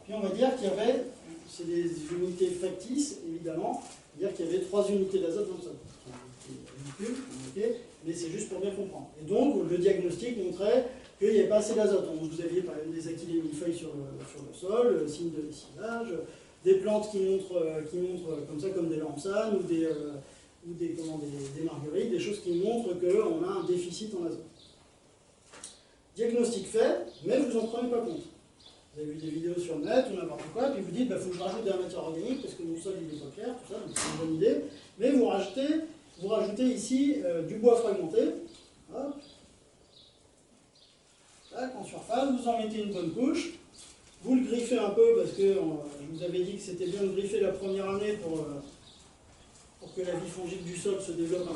Puis on va dire qu'il y avait, c'est des unités factices évidemment, dire qu'il y avait 3 unités d'azote dans le sol. C'est ridicule, okay, mais c'est juste pour bien comprendre. Et donc le diagnostic montrait qu'il n'y avait pas assez d'azote. Vous aviez par exemple des achillées millefeuilles sur le sol, signe de lessivage, des plantes qui montrent comme ça, comme des lampsanes ou des marguerites, des choses qui montrent qu'on a un déficit en azote. Diagnostic fait, mais vous n'en prenez pas compte. Vous avez vu des vidéos sur le net ou n'importe quoi, puis vous dites, il faut que je rajoute de la matière organique parce que mon sol il n'est pas clair, tout ça, donc c'est une bonne idée. Mais vous rajoutez ici du bois fragmenté. Hop. Tac, en surface, vous en mettez une bonne couche. Vous le griffez un peu parce que je vous avais dit que c'était bien de griffer la première année pour que la vie fongique du sol se développe un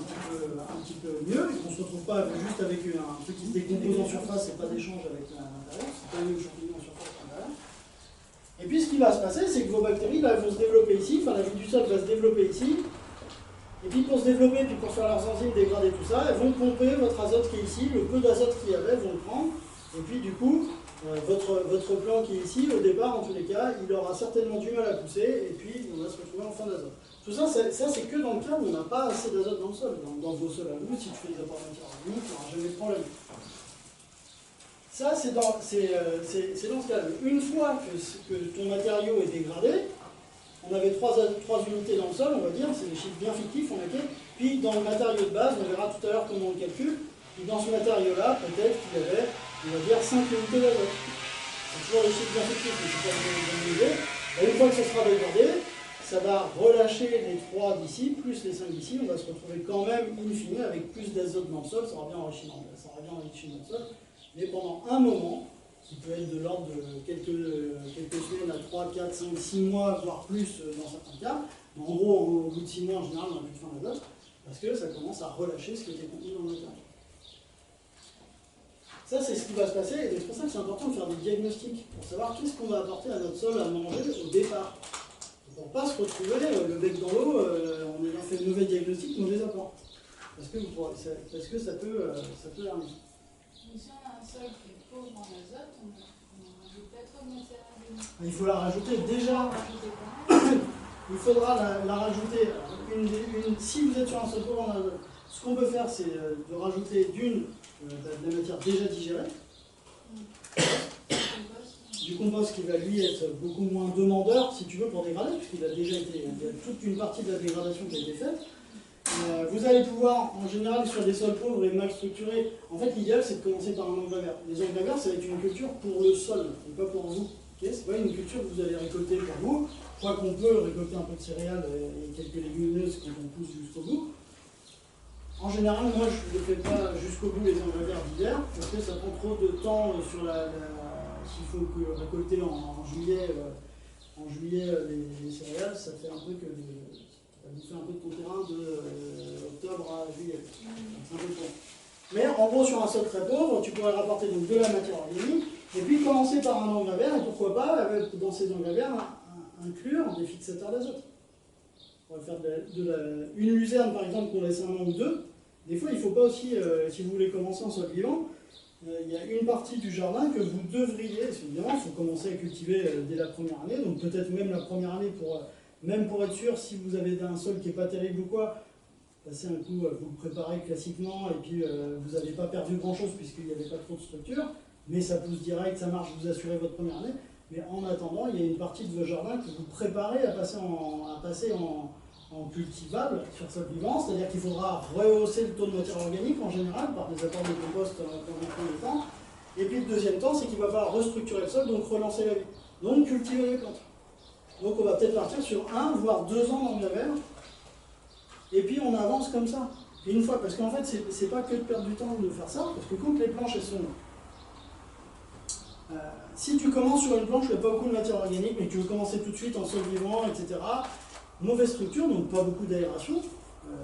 petit peu mieux et qu'on ne se retrouve pas juste avec un truc qui se décompose en surface et pas d'échange avec l'intérieur. C'est pas mieux le champignon en surface qu'à l'intérieur. Et puis ce qui va se passer, c'est que vos bactéries là, vont se développer ici, enfin la vie du sol va se développer ici. Et puis pour se développer, puis pour faire leurs enzymes, dégrader tout ça, elles vont pomper votre azote qui est ici, le peu d'azote qu'il y avait, vont le prendre. Et puis du coup, votre plant qui est ici, au départ, en tous les cas, il aura certainement du mal à pousser, et puis on va se retrouver en fin d'azote. Tout ça, c'est que dans le cas où on n'a pas assez d'azote dans le sol. Dans vos sols à vous, si tu fais des apports de matière organique, il n'y aura jamais de problème. Ça, c'est dans ce cas-là. Une fois que ton matériau est dégradé, on avait 3 unités dans le sol, on va dire, c'est des chiffres bien fictifs, on a fait. Puis dans le matériau de base, on verra tout à l'heure comment on le calcule, puis dans ce matériau-là, peut-être qu'il y avait, on va dire, 5 unités d'azote. C'est toujours des chiffres bien fictifs, mais c'est pas une bonne idée. Et une fois que ce sera dégradé, ça va relâcher les 3 d'ici, plus les 5 d'ici, on va se retrouver quand même, in fine, avec plus d'azote dans le sol, ça aura bien enrichi dans le sol, mais pendant un moment, qui peut être de l'ordre de quelques semaines à 3, 4, 5, 6 mois, voire plus dans certains cas, mais en gros, au bout de 6 mois, en général, on n'a plus de fin d'azote, parce que ça commence à relâcher ce qui était contenu dans le matériau. Ça, c'est ce qui va se passer, et c'est pour ça que c'est important de faire des diagnostics, pour savoir qu'est-ce qu'on va apporter à notre sol à manger au départ. Pour ne pas se retrouver le bec dans l'eau, on ayant fait le mauvais diagnostic, mauvais apport. Parce que ça peut arriver. Si on a un sol qui est pauvre en azote, on rajoute pas trop de matière organique. Il faut la rajouter déjà. Il faudra la rajouter. Si vous êtes sur un sol pauvre en azote, ce qu'on peut faire, c'est de rajouter de la matière déjà digérée. Du compost qui va lui être beaucoup moins demandeur, si tu veux, pour dégrader, puisqu'il a déjà été, il y a toute une partie de la dégradation qui a été faite. Vous allez pouvoir, en général, sur des sols pauvres et mal structurés, en fait, l'idéal, c'est de commencer par un engrais. Les engrais verts, ça va être une culture pour le sol, et pas pour vous. Okay, c'est pas une culture que vous allez récolter pour vous. Je crois qu'on peut récolter un peu de céréales et quelques légumineuses quand on pousse jusqu'au bout. En général, moi, je ne fais pas jusqu'au bout les engrais verts d'hiver, parce que ça prend trop de temps sur s'il faut récolter en juillet les céréales, ça fait un peu que ça vous fait un peu de ton terrain d'octobre à juillet. C'est un peu trop. Mais en gros, sur un sol très pauvre, tu pourrais rapporter donc de la matière organique, et puis commencer par un engrais vert, et pourquoi pas, dans ces engrais verts, inclure des fixateurs d'azote. On va faire une luzerne, par exemple, qu'on laisse un an ou deux. Des fois, il ne faut pas aussi, si vous voulez commencer en sol vivant, il y a une partie du jardin que vous devriez, évidemment, il faut commencer à cultiver dès la première année, donc peut-être même la première année, même pour être sûr, si vous avez un sol qui n'est pas terrible ou quoi, passez un coup, vous le préparez classiquement, et puis vous n'avez pas perdu grand-chose puisqu'il n'y avait pas trop de structure, mais ça pousse direct, ça marche, vous assurez votre première année. Mais en attendant, il y a une partie de vos jardins que vous préparez à passer en cultivable sur sol vivant, c'est-à-dire qu'il faudra rehausser le taux de matière organique en général par des apports de compost dans le premier temps. Et puis le deuxième temps, c'est qu'il va falloir restructurer le sol, donc relancer la vie. Donc cultiver les plantes. Donc on va peut-être partir sur 1 voire 2 ans d'engrais vert et puis on avance comme ça. Et une fois, parce qu'en fait, c'est pas que de perdre du temps de faire ça, parce que quand les planches, elles sont... si tu commences sur une planche où il n'y a pas beaucoup de matière organique, mais que tu veux commencer tout de suite en sol vivant, etc., mauvaise structure, donc pas beaucoup d'aération,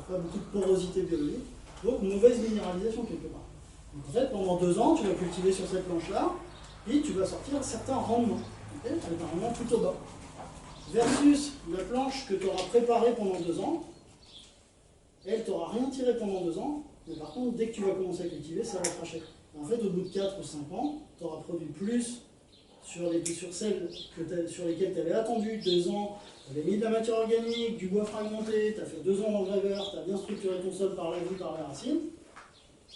pas beaucoup de porosité biologique, donc mauvaise minéralisation quelque part. Donc en fait, pendant 2 ans, tu vas cultiver sur cette planche-là, et tu vas sortir certains rendements, okay, avec un rendement plutôt bas. Versus la planche que tu auras préparée pendant 2 ans, elle, tu n'auras rien tiré pendant 2 ans, mais par contre, dès que tu vas commencer à cultiver, ça va cracher. En fait, au bout de 4 ou 5 ans, tu auras produit plus sur celles sur lesquelles tu avais attendu 2 ans, tu avais mis de la matière organique, du bois fragmenté, tu as fait 2 ans d'engraveur, tu as bien structuré ton sol par la vue, par les racines,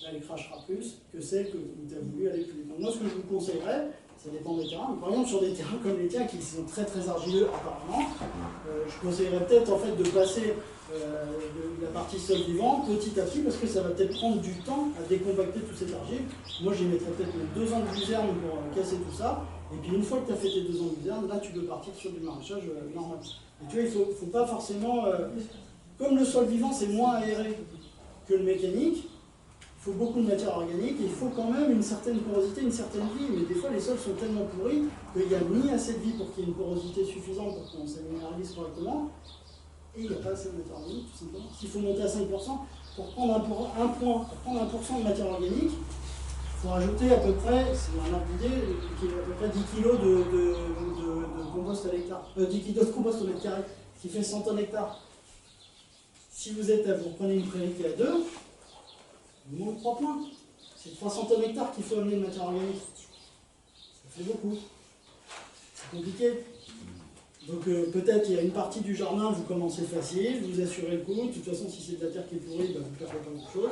là, elle crachera plus que celle où tu as voulu aller plus vite. Donc moi, ce que je vous conseillerais, ça dépend des terrains, mais par exemple sur des terrains comme les tiens qui sont très très argileux apparemment, je conseillerais peut-être en fait de passer de la partie sol vivant petit à petit, parce que ça va peut-être prendre du temps à décompacter toute cette argile. Moi j'y mettrais peut-être 2 ans de luzerne pour casser tout ça, et puis une fois que tu as fait tes 2 ans de luzerne, là tu peux partir sur du maraîchage normal. Et tu vois, il ne faut pas forcément... comme le sol vivant c'est moins aéré que le mécanique, il faut beaucoup de matière organique, et il faut quand même une certaine porosité, une certaine vie, mais des fois les sols sont tellement pourris qu'il n'y a ni assez de vie pour qu'il y ait une porosité suffisante pour qu'on s'aminéralise correctement, et il n'y a pas assez de matière organique tout simplement. S'il faut monter à 5%, pour prendre 1% de matière organique, il faut rajouter à peu près, c'est un ordre d'idée, à peu près 10 kg de compost à l'hectare, 10 kg de compost au mètre carré, ce qui fait 100 tonnes hectare. Si vous prenez une prairie qui est à 2, il manque 3 points. C'est 300 tonnes hectares qu'il faut amener de matière organique. Ça fait beaucoup. C'est compliqué. Donc peut-être il y a une partie du jardin, vous commencez facile, vous assurez le coup. De toute façon, si c'est de la terre qui est pourrie, vous ne perdez pas grand-chose.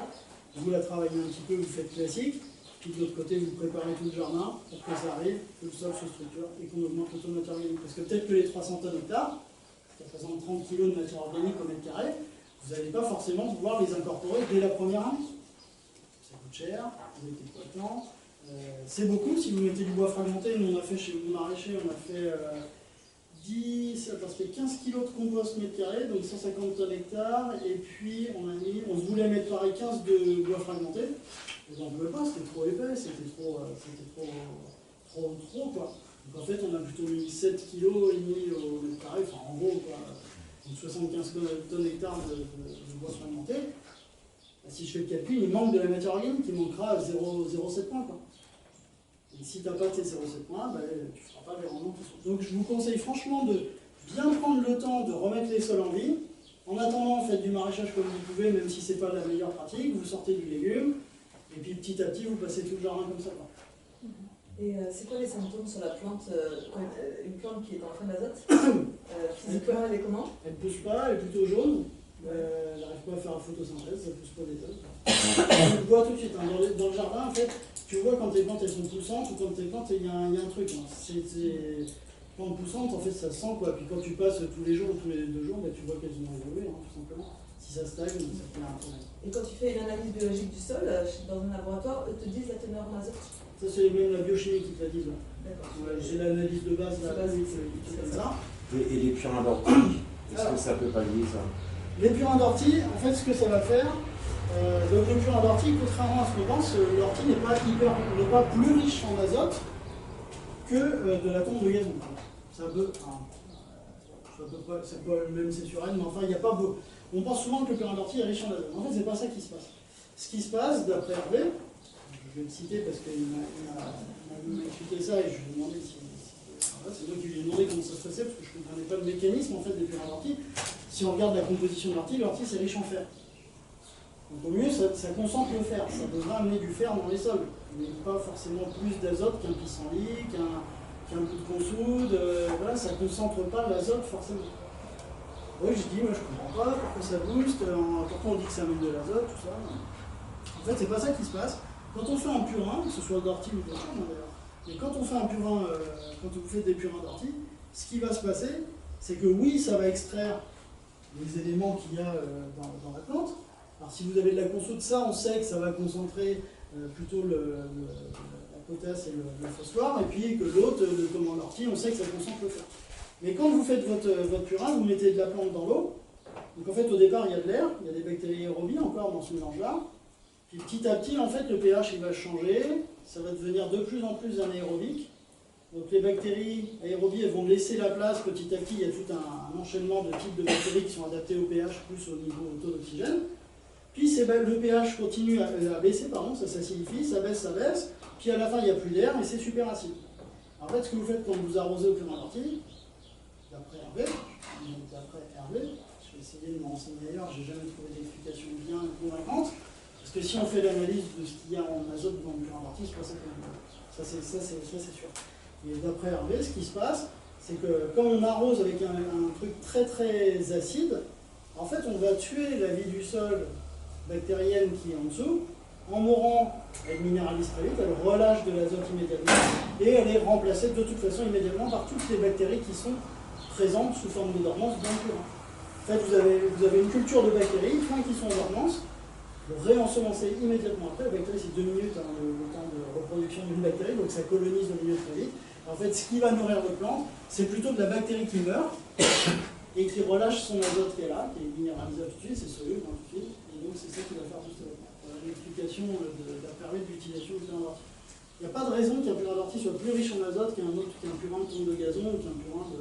Vous la travaillez un petit peu, vous faites classique. Puis de l'autre côté, vous préparez tout le jardin pour que ça arrive, que le sol se structure et qu'on augmente le taux de matière organique. Parce que peut-être que les 300 tonnes hectares, ça représente 30 kg de matière organique au mètre carré, vous n'allez pas forcément pouvoir les incorporer dès la première année. Ça coûte cher, vous mettez pas de temps. C'est beaucoup si vous mettez du bois fragmenté. Nous, on a fait chez Mon Maraîcher, on a fait 15 kg de compost mètre carré, donc 150 tonnes hectare. Et puis, on voulait mettre pareil 15 de bois fragmenté. On n'en pouvait pas, c'était trop épais, c'était trop quoi. Donc en fait, on a plutôt mis 7,5 kg au mètre carré, enfin en gros, quoi, donc 75 tonnes hectare de bois fragmenté. Si je fais le calcul, il manque de la matière organique, il manquera 0,7 points. Quoi. Et si tu n'as pas tes 0,7 points, ben, tu ne feras pas les rendements. Donc je vous conseille franchement de bien prendre le temps de remettre les sols en vie. En attendant, faites du maraîchage comme vous pouvez, même si ce n'est pas la meilleure pratique. Vous sortez du légume, et puis petit à petit, vous passez tout le jardin comme ça. Quoi. Et c'est quoi les symptômes sur la plante une plante qui est en fin d'azote physiquement, elle est comment? Elle ne pousse pas, elle est plutôt jaune. Elle n'arrive pas à faire la photosynthèse, ça ne pousse pas des tonnes. Tu le vois tout de suite, hein. Dans le jardin, en fait, tu vois quand tes plantes elles sont poussantes ou quand tes plantes, il y a un truc. Hein. Plantes poussantes, en fait, ça se sent quoi. Puis quand tu passes tous les jours ou tous les 2 jours, bah, tu vois qu'elles ont évolué, hein, tout simplement. Si ça stagne, ça fait un problème. Et quand tu fais une analyse biologique du sol, dans un laboratoire, eux te disent la teneur en azote? Ça, c'est même la biochimie qui te la dit. D'accord. J'ai l'analyse de base, là, c'est comme ça. Et les purins d'ortie, est-ce que ça peut pallier ça? Les purins d'ortie, en fait, ce que ça va faire, donc le purin d'ortie, contrairement à ce qu'on pense, l'ortie n'est pas plus riche en azote que de la tonte de gazon. C'est un peu, c'est pas même c'est sur elle, mais enfin, il n'y a pas beau. On pense souvent que le purin d'ortie est riche en azote. En fait, c'est pas ça qui se passe. Ce qui se passe, d'après Hervé, je vais le citer parce qu'il m'a expliqué ça et je lui ai demandé si c'est moi qui lui ai demandé comment ça se passait parce que je ne comprenais pas le mécanisme en fait des purins d'ortie. Si on regarde la composition de l'ortie c'est riche en fer. Donc au mieux, ça concentre le fer. Ça devrait amener du fer dans les sols, mais pas forcément plus d'azote qu'un pissenlit, qu'un bout de consoude. Voilà, ça ne concentre pas l'azote forcément. Oui, je dis, moi je comprends pas pourquoi ça booste, pourquoi on dit que ça amène de l'azote, tout ça. En fait, c'est pas ça qui se passe. Quand on fait un purin, que ce soit d'ortie ou de chambre d'ailleurs, mais quand on fait un purin, quand vous faites des purins d'ortie, ce qui va se passer, c'est que oui, ça va extraire les éléments qu'il y a dans la plante. Alors si vous avez de la consoude, ça on sait que ça va concentrer plutôt la potasse et le phosphore, et puis que l'autre, comme en ortie, on sait que ça concentre le fer. Mais quand vous faites votre purin, vous mettez de la plante dans l'eau, Donc en fait, au départ, il y a de l'air, il y a des bactéries aérobies encore dans ce mélange-là. Puis petit à petit, en fait, le pH il va changer, ça va devenir de plus en plus anaérobique. Donc les bactéries aérobies elles vont laisser la place petit à petit, il y a tout un enchaînement de types de bactéries qui sont adaptées au pH plus au niveau au taux d'oxygène. Puis le pH continue à baisser, pardon, ça s'acidifie, ça baisse, puis à la fin il n'y a plus d'air et c'est super acide. En fait, ce que vous faites quand vous arrosez au purement d'ortie, d'après Hervé, je vais essayer de me renseigner ailleurs, j'ai jamais trouvé d'explication bien convaincante, parce que si on fait l'analyse de ce qu'il y a en azote dans le purement d'ortie, c'est pas ça qu'on veut. Ça c'est sûr. Et d'après Hervé, ce qui se passe, c'est que quand on arrose avec un truc très très acide, en fait on va tuer la vie du sol bactérienne qui est en dessous. En mourant, elle minéralise très vite, elle relâche de l'azote immédiatement et elle est remplacée de toute façon immédiatement par toutes les bactéries qui sont présentes sous forme de dormance dans le purin. En fait, vous avez une culture de bactéries, plein qui sont en dormance, vous réensemencez immédiatement après. La bactérie, c'est 2 minutes le temps de reproduction d'une bactérie, donc ça colonise le milieu très vite. En fait, ce qui va nourrir votre plante, c'est plutôt de la bactérie qui meurt et qui relâche son azote qui est là, qui est minéralisable tout de suite, c'est soluble tout de suite, et donc c'est ça qui va faire tout ça. L'explication d'apparaître de l'utilisation du purin d'ortie. Il n'y a pas de raison qu'un purin d'ortie soit plus riche en azote qu'un purin de tonne de gazon ou qu'un purin de...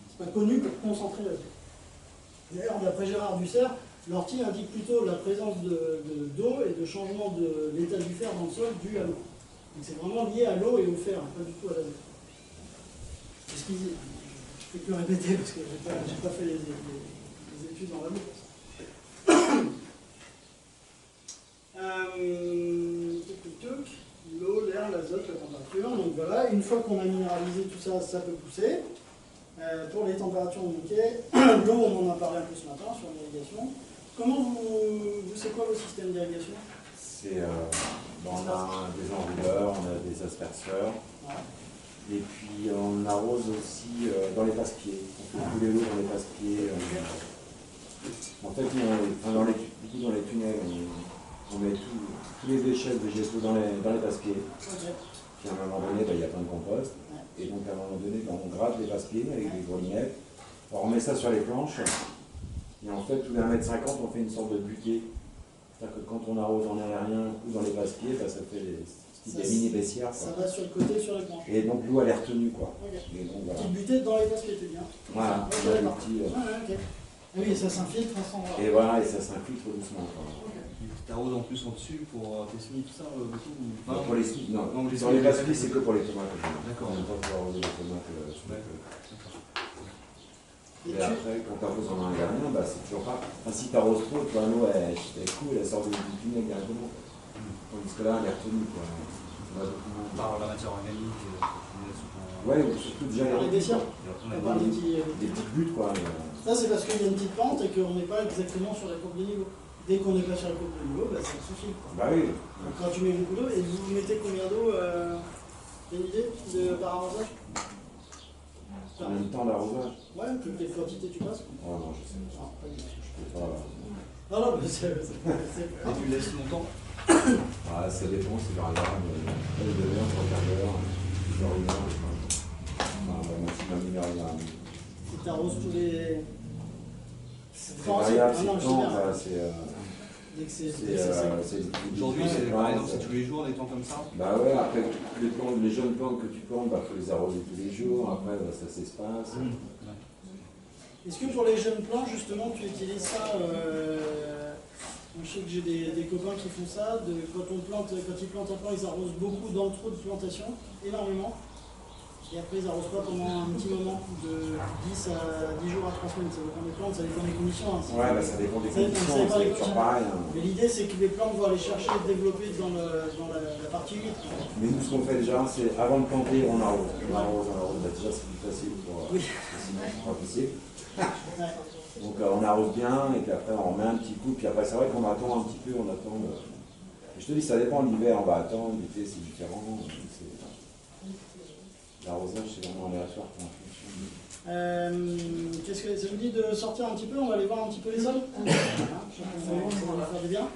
C'est pas connu pour concentrer l'azote. D'ailleurs, d'après Gérard Dussert, l'ortie indique plutôt la présence d'eau et de changement de l'état du fer dans le sol dû à l'eau. Donc c'est vraiment lié à l'eau et au fer, pas du tout à l'azote. C'est ce qu'il dit. Je ne peux que répéter parce que je n'ai pas fait les études dans la boue. L'eau, l'air, l'azote, la température. Donc voilà, une fois qu'on a minéralisé tout ça, ça peut pousser. Pour les températures indiquées, l'eau, on en a parlé un peu ce matin sur l'irrigation. Comment c'est quoi vos systèmes d'irrigation? On a des enrouleurs, on a des asperceurs. Ouais. Et puis on arrose aussi dans les passe-pieds. On fait couler l'eau dans les passe-pieds. En fait, dans les tunnels, on met tous les déchets végétaux dans les passe-pieds. Okay. Puis à un moment donné, il y a plein de compost. Ouais. Et donc à un moment donné, on gratte les passe-pieds avec des grelinettes. On met ça sur les planches. Et en fait, tous les 1,50 m, on fait une sorte de butée. C'est-à-dire que quand on arrose en aérien ou dans les passe-pieds, ça fait des mini baissières. Ça va sur le côté, sur les planches. Et donc l'eau, elle est retenue, quoi. Okay. Et donc, voilà. Petite butée dans les passe-pieds, tu bien. Voilà, okay, okay. Ah oui, ça s'infiltre à ce moment-là. Et voilà, et ça s'infiltre doucement. Tu arroses en plus en-dessus pour tes semis, tout ça non, pour les semis, non. Dans les passe-pieds, c'est que pour les tomates. D'accord. On n'aime pas pouvoir arroser les tomates. Et après, quand tu arroses en aérien, c'est toujours pas. Enfin, si tu arroses trop, l'eau, elle sort du tunnel directement. Tandis que là, elle est retenue, quoi. Par la matière organique. Ouais, ou surtout déjà les baissières. Des petites buttes, quoi. Ça, c'est parce qu'il y a une petite pente et qu'on n'est pas exactement sur la courbe de niveau. Dès qu'on n'est pas sur la courbe de niveau, ça suffit. Bah oui. Donc, quand tu mets beaucoup d'eau, et vous mettez combien d'eau T'as une idée par arrosage? Combien de temps d'arrosage? Ouais, quelle quantité tu passes? Oh non, je sais pas. Je peux pas. Non, mais c'est. Et tu laisses longtemps? Ça dépend, c'est variable. Une demi-heure, 3 quarts d'heure, 1 heure. Maximum 1 heure. Tu t'arroses tous les. C'est variable, aujourd'hui, c'est tous les jours des temps comme ça? Bah ouais, après les jeunes plantes que tu plantes, faut les arroser tous les jours, après ça s'espace. Est-ce que pour les jeunes plants, justement, tu utilises ça je sais que j'ai des copains qui font ça, quand ils plantent un plant, ils arrosent beaucoup dans le trou de plantation, énormément. Et après, ils n'arrosent pas pendant un petit moment, de 10 jours à 3 semaines. Ça dépend des plantes, ça dépend des conditions. Ouais, ça dépend des conditions, c'est toujours pareil. Mais l'idée, c'est que les plantes vont aller chercher et développer dans la partie humide. Mais nous, ce qu'on fait déjà, c'est avant de planter, on arrose. On arrose. Déjà, c'est plus facile pour. Oui. Sinon, c'est pas possible. Donc, on arrose bien, et puis après, on remet un petit coup. Puis après, c'est vrai qu'on attend un petit peu, Je te dis, ça dépend de l'hiver, on va attendre, l'été, c'est différent. L'arrosage, c'est vraiment aléatoire pour la fonction. Qu'est-ce que ça vous dit de sortir un petit peu? On va aller voir un petit peu les sols. On va faire du bien.